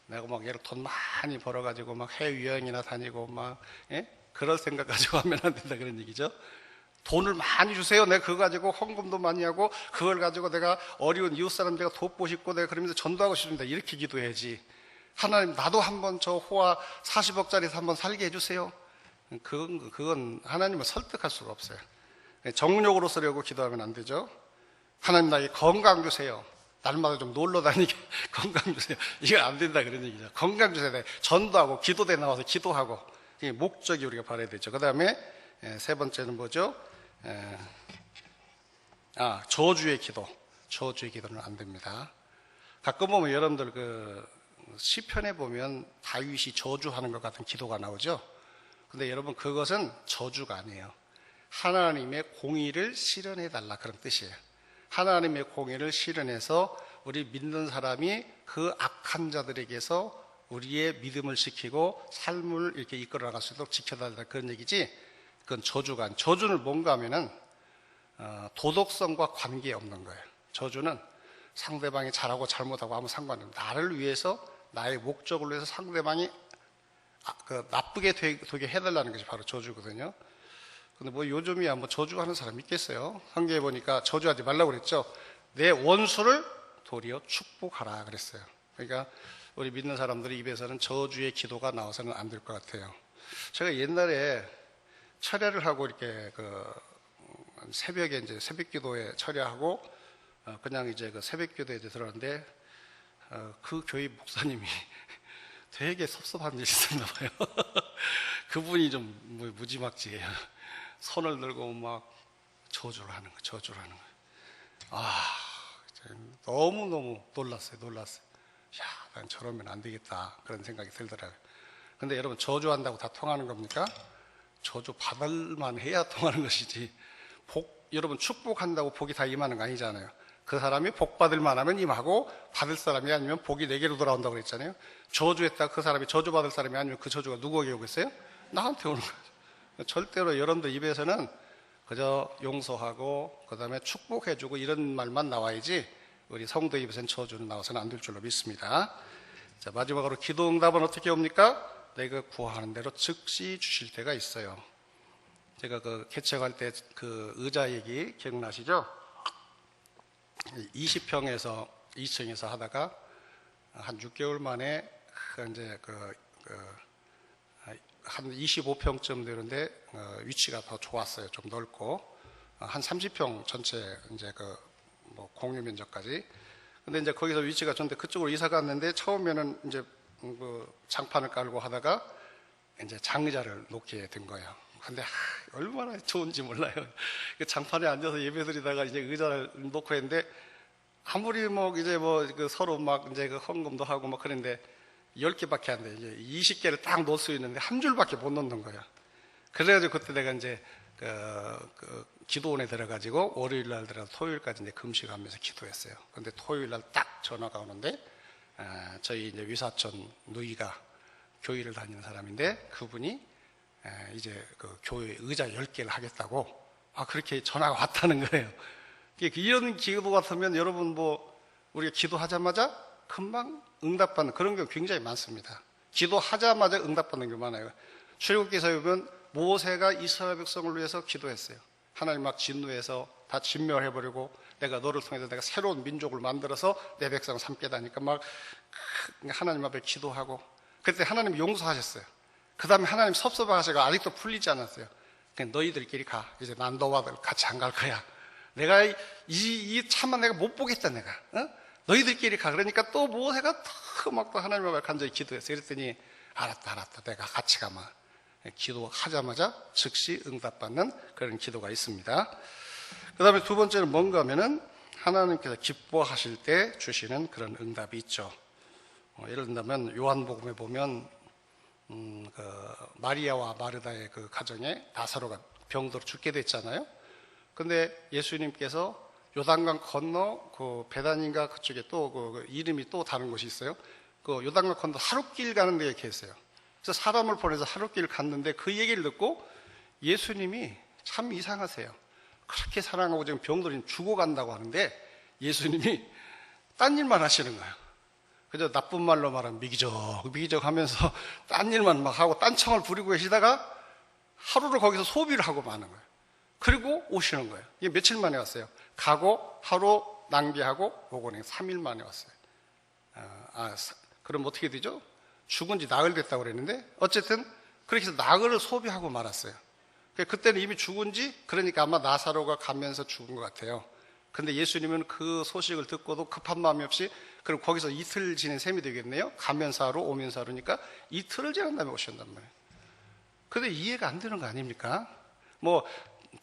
내가 막 예를 돈 많이 벌어가지고 막 해외여행이나 다니고 막, 그럴 생각 가지고 하면 안 된다 그런 얘기죠. 돈을 많이 주세요. 내가 그거 가지고 헌금도 많이 하고 그걸 가지고 내가 어려운 이웃 사람 제가 돕고 싶고 내가 그러면서 전도하고 싶습니다. 이렇게 기도해야지. 하나님 나도 한번 저 호화 40억짜리에서 한번 살게 해주세요. 그건 하나님을 설득할 수가 없어요. 정욕으로 쓰려고 기도하면 안 되죠. 하나님 나에게 건강 주세요. 날마다 좀 놀러 다니게 건강 주세요. 이거 안 된다 그런 얘기죠. 건강 주세요. 전도하고 기도대에 나와서 기도하고, 이게 목적이 우리가 바라야 되죠. 그 다음에 세 번째는 뭐죠? 저주의 기도. 저주의 기도는 안 됩니다. 가끔 보면 여러분들 그 시편에 보면 다윗이 저주하는 것 같은 기도가 나오죠. 근데 여러분 그것은 저주가 아니에요. 하나님의 공의를 실현해 달라 그런 뜻이에요. 하나님의 공의를 실현해서 우리 믿는 사람이 그 악한 자들에게서 우리의 믿음을 지키고 삶을 이렇게 이끌어 나갈 수 있도록 지켜달라 그런 얘기지, 그건 저주가 아니에요. 저주는 뭔가 하면은 도덕성과 관계없는 거예요. 저주는 상대방이 잘하고 잘못하고 아무 상관없는, 나를 위해서 나의 목적을 위해서 상대방이 나쁘게 되게 해달라는 것이 바로 저주거든요. 근데 뭐 요즘이야 뭐 저주하는 사람 있겠어요? 한계에 보니까 저주하지 말라고 그랬죠. 내 원수를 도리어 축복하라 그랬어요. 그러니까 우리 믿는 사람들의 입에서는 저주의 기도가 나와서는 안 될 것 같아요. 제가 옛날에 철야를 하고 이렇게 새벽에 이제 새벽 기도에 철야하고 그냥 이제 그 새벽 기도에 이제 들어갔는데 그 교회 목사님이 되게 섭섭한 일이 있었나 봐요. 그분이 좀 무지막지해요. 손을 들고 막 저주를 하는 거예요. 너무너무 놀랐어요. 야, 난 저러면 안 되겠다. 그런 생각이 들더라고요. 근데 여러분, 저주한다고 다 통하는 겁니까? 저주 받을만 해야 통하는 것이지. 여러분, 축복한다고 복이 다 임하는 거 아니잖아요. 그 사람이 복 받을 만하면 임하고, 받을 사람이 아니면 복이 내게로 돌아온다고 그랬잖아요. 저주했다 그 사람이 저주 받을 사람이 아니면 그 저주가 누구에게 오겠어요? 나한테 오는 거죠. 절대로 여러분들 입에서는 그저 용서하고 그 다음에 축복해주고 이런 말만 나와야지, 우리 성도 입에서는 저주는 나와서는 안 될 줄로 믿습니다. 자, 마지막으로 기도 응답은 어떻게 옵니까? 내가 구하는 대로 즉시 주실 때가 있어요. 제가 개척할 때 그 의자 얘기 기억나시죠? 20평에서 2층에서 하다가 한 6개월 만에 이제 한 25평쯤 되는데 위치가 더 좋았어요. 좀 넓고 한 30평 전체 이제 뭐 공유 면적까지. 근데 이제 거기서 위치가 좋은데 그쪽으로 이사 갔는데 처음에는 이제 장판을 깔고 하다가 이제 장의자를 놓게 된 거예요. 근데 얼마나 좋은지 몰라요. 그 장판에 앉아서 예배드리다가 이제 의자를 놓고 했는데 아무리 서로 막 이제 헌금도 하고 막 그런데 10개밖에 안 돼. 이제 20개를 딱 놓을 수 있는데 한 줄밖에 못 놓는 거야. 그래가지고 그때 내가 이제 기도원에 들어가지고 월요일 날 들어가서 토요일까지 이제 금식하면서 기도했어요. 근데 토요일 날 딱 전화가 오는데 저희 이제 위사촌 누이가 교회를 다니는 사람인데 그분이 이제 교회 의자 10개를 하겠다고 그렇게 전화가 왔다는 거예요. 이런 기도 같으면 여러분 우리가 기도하자마자 금방 응답받는 그런 경우 굉장히 많습니다. 기도하자마자 응답받는 경우 많아요. 출애굽기서에 보면 모세가 이스라엘 백성을 위해서 기도했어요. 하나님 막 진노해서 다 진멸해버리고 내가 너를 통해서 내가 새로운 민족을 만들어서 내 백성을 삼겠다 하니까 막 하나님 앞에 기도하고 그때 하나님 용서하셨어요. 그 다음에 하나님 섭섭하셔서 아직도 풀리지 않았어요. 그냥 너희들끼리 가. 이제 난 너와 같이 안 갈 거야. 내가 이 참만 내가 못 보겠다 내가. 너희들끼리 가. 그러니까 또 모세가 또 하나님 앞에 간절히 기도했어요. 그랬더니 알았다. 내가 같이 가마. 기도하자마자 즉시 응답받는 그런 기도가 있습니다. 그 다음에 두 번째는 뭔가 하면은 하나님께서 기뻐하실 때 주시는 그런 응답이 있죠. 예를 들면 요한복음에 보면 마리아와 마르다의 그 가정에 나사로가 병들어 죽게 됐잖아요. 근데 예수님께서 요단강 건너 그 베다니인가 그쪽에 또 그 이름이 또 다른 곳이 있어요. 그 요단강 건너 하룻길 가는 데에 계세요. 그래서 사람을 보내서 하룻길 갔는데 그 얘기를 듣고 예수님이 참 이상하세요. 그렇게 사랑하고 지금 병들이 죽어간다고 하는데 예수님이 딴 일만 하시는 거예요. 그저 나쁜 말로 말하면 미기적 하면서 딴 일만 막 하고 딴청을 부리고 계시다가 하루를 거기서 소비를 하고 마는 거예요. 그리고 오시는 거예요. 이게 며칠 만에 왔어요. 가고 하루 낭비하고 오고는 3일 만에 왔어요. 그럼 어떻게 되죠? 죽은 지 나흘 됐다고 그랬는데 어쨌든 그렇게 해서 나흘을 소비하고 말았어요. 그때는 이미 죽은 지 그러니까 아마 나사로가 가면서 죽은 것 같아요. 근데 예수님은 그 소식을 듣고도 급한 마음이 없이 그럼 거기서 이틀 지낸 셈이 되겠네요. 가면서 하루 오면서 하루니까 이틀을 지난 다음에 오셨단 말이에요. 근데 이해가 안 되는 거 아닙니까? 뭐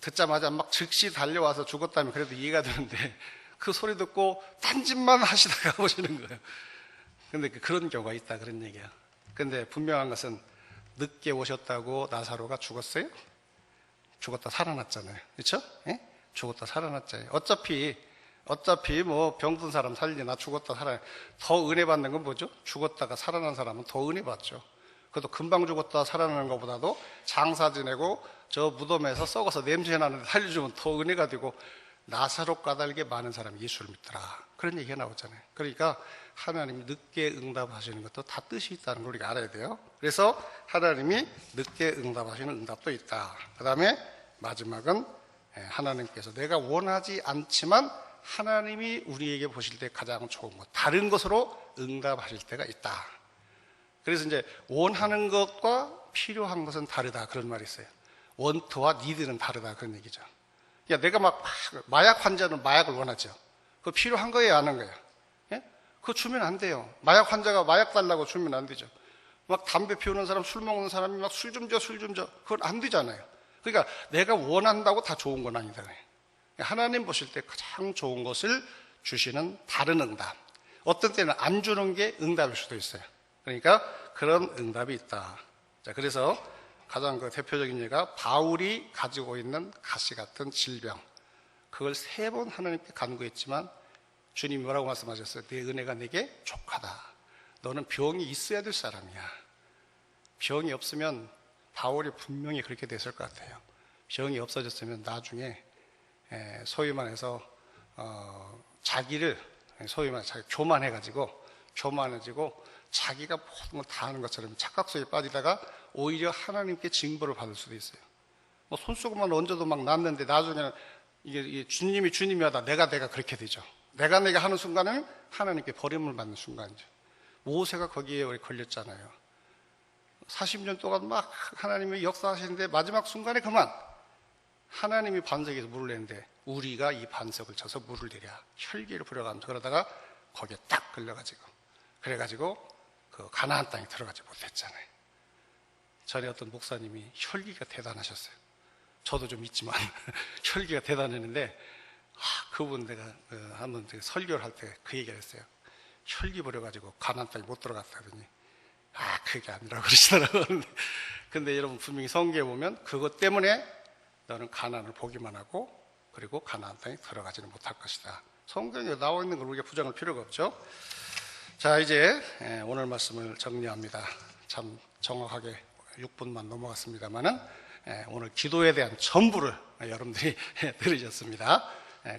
듣자마자 막 즉시 달려와서 죽었다면 그래도 이해가 되는데 그 소리 듣고 딴짓만 하시다가 오시는 거예요. 근데 그런 경우가 있다 그런 얘기야. 근데 분명한 것은 늦게 오셨다고 나사로가 죽었어요? 죽었다 살아났잖아요. 그렇죠? 예? 죽었다 살아났잖아요. 어차피 뭐 병든 사람 살리나 죽었다 살아나 더 은혜 받는 건 뭐죠? 죽었다가 살아난 사람은 더 은혜 받죠. 그래도 금방 죽었다 살아나는 것보다도 장사 지내고 저 무덤에서 썩어서 냄새 나는데 살려주면 더 은혜가 되고 나사로 까닭에 많은 사람이 예수를 믿더라. 그런 얘기가 나오잖아요. 그러니까 하나님이 늦게 응답하시는 것도 다 뜻이 있다는 걸 우리가 알아야 돼요. 그래서 하나님이 늦게 응답하시는 응답도 있다. 그 다음에 마지막은 하나님께서 내가 원하지 않지만 하나님이 우리에게 보실 때 가장 좋은 것, 다른 것으로 응답하실 때가 있다. 그래서 이제 원하는 것과 필요한 것은 다르다 그런 말이 있어요. 원트와 니드는 다르다 그런 얘기죠. 야, 내가 막 마약 환자는 마약을 원하죠. 그거 필요한 거예요, 안 한 거예요? 예? 그거 주면 안 돼요. 마약 환자가 마약 달라고 주면 안 되죠. 막 담배 피우는 사람, 술 먹는 사람이 막 술 좀 줘. 그건 안 되잖아요. 그러니까 내가 원한다고 다 좋은 건 아니다. 하나님 보실 때 가장 좋은 것을 주시는 다른 응답. 어떤 때는 안 주는 게 응답일 수도 있어요. 그러니까 그런 응답이 있다. 자, 그래서 가장 그 대표적인 예가 바울이 가지고 있는 가시 같은 질병. 그걸 3번 하나님께 간구했지만 주님이 뭐라고 말씀하셨어요? 내 은혜가 내게 족하다. 너는 병이 있어야 될 사람이야. 병이 없으면 바울이 분명히 그렇게 됐을 것 같아요. 병이 없어졌으면 나중에 소위 말해서 자기를 소위 말해서 자기 교만해지고 자기가 모든 걸 다 하는 것처럼 착각속에 빠지다가 오히려 하나님께 징벌을 받을 수도 있어요. 뭐 손수건만 얹어도 막 났는데 나중에는 이게 주님이 하다 내가 그렇게 되죠. 내가 하는 순간은 하나님께 버림을 받는 순간이죠. 모세가 거기에 걸렸잖아요. 40년 동안 막 하나님이 역사하시는데 마지막 순간에 그만 하나님이 반석에서 물을 내는데 우리가 이 반석을 쳐서 물을 내랴 혈기를 부려가면서 그러다가 거기에 딱 걸려가지고 그래가지고 그 가나안 땅에 들어가지 못했잖아요. 전에 어떤 목사님이 혈기가 대단하셨어요. 저도 좀 있지만 혈기가 대단했는데 그분 내가 한번 설교를 할 때 그 얘기를 했어요. 혈기 부려가지고 가나안 땅에 못 들어갔다 하더니 그게 아니라고 그러시더라고요. 근데 여러분 분명히 성경에 보면 그것 때문에 너는 가나안을 보기만 하고 그리고 가나안 땅에 들어가지는 못할 것이다. 성경에 나와 있는 걸 우리가 부정할 필요가 없죠. 자, 이제 오늘 말씀을 정리합니다. 참 정확하게 6분만 넘어갔습니다만은 오늘 기도에 대한 전부를 여러분들이 들으셨습니다.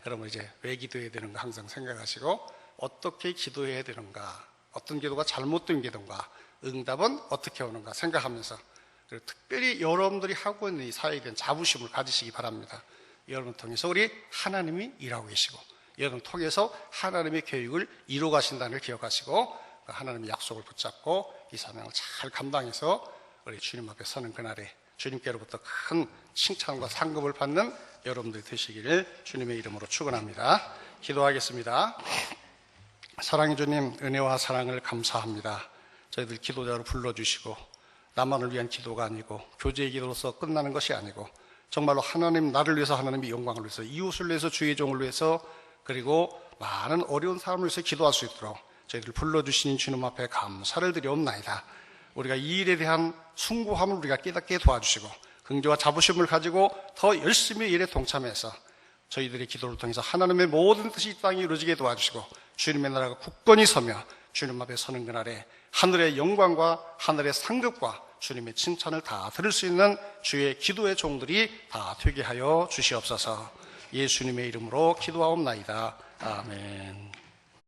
그러면 이제 왜 기도해야 되는가 항상 생각하시고 어떻게 기도해야 되는가, 어떤 기도가 잘못된 기도인가, 응답은 어떻게 오는가 생각하면서 그리고 특별히 여러분들이 하고 있는 이 사회에 대한 자부심을 가지시기 바랍니다. 여러분을 통해서 우리 하나님이 일하고 계시고 여러분을 통해서 하나님의 계획을 이루어 가신다는 걸 기억하시고 하나님의 약속을 붙잡고 이 사명을 잘 감당해서 우리 주님 앞에 서는 그날에 주님께로부터 큰 칭찬과 상급을 받는 여러분들이 되시기를 주님의 이름으로 축원합니다. 기도하겠습니다. 사랑의 주님, 은혜와 사랑을 감사합니다. 저희들 기도자로 불러주시고 나만을 위한 기도가 아니고 교제의 기도로서 끝나는 것이 아니고 정말로 하나님 나를 위해서 하나님의 영광을 위해서 이웃을 위해서 주의 종을 위해서 그리고 많은 어려운 사람을 위해서 기도할 수 있도록 저희들 불러주신 주님 앞에 감사를 드려옵나이다. 우리가 이 일에 대한 숭고함을 우리가 깨닫게 도와주시고 긍지와 자부심을 가지고 더 열심히 일에 동참해서 저희들의 기도를 통해서 하나님의 모든 뜻이 이 땅에 이루어지게 도와주시고 주님의 나라가 굳건히 서며 주님 앞에 서는 그날에 하늘의 영광과 하늘의 상급과 주님의 칭찬을 다 들을 수 있는 주의 기도의 종들이 다 되게 하여 주시옵소서. 예수님의 이름으로 기도하옵나이다. 아멘.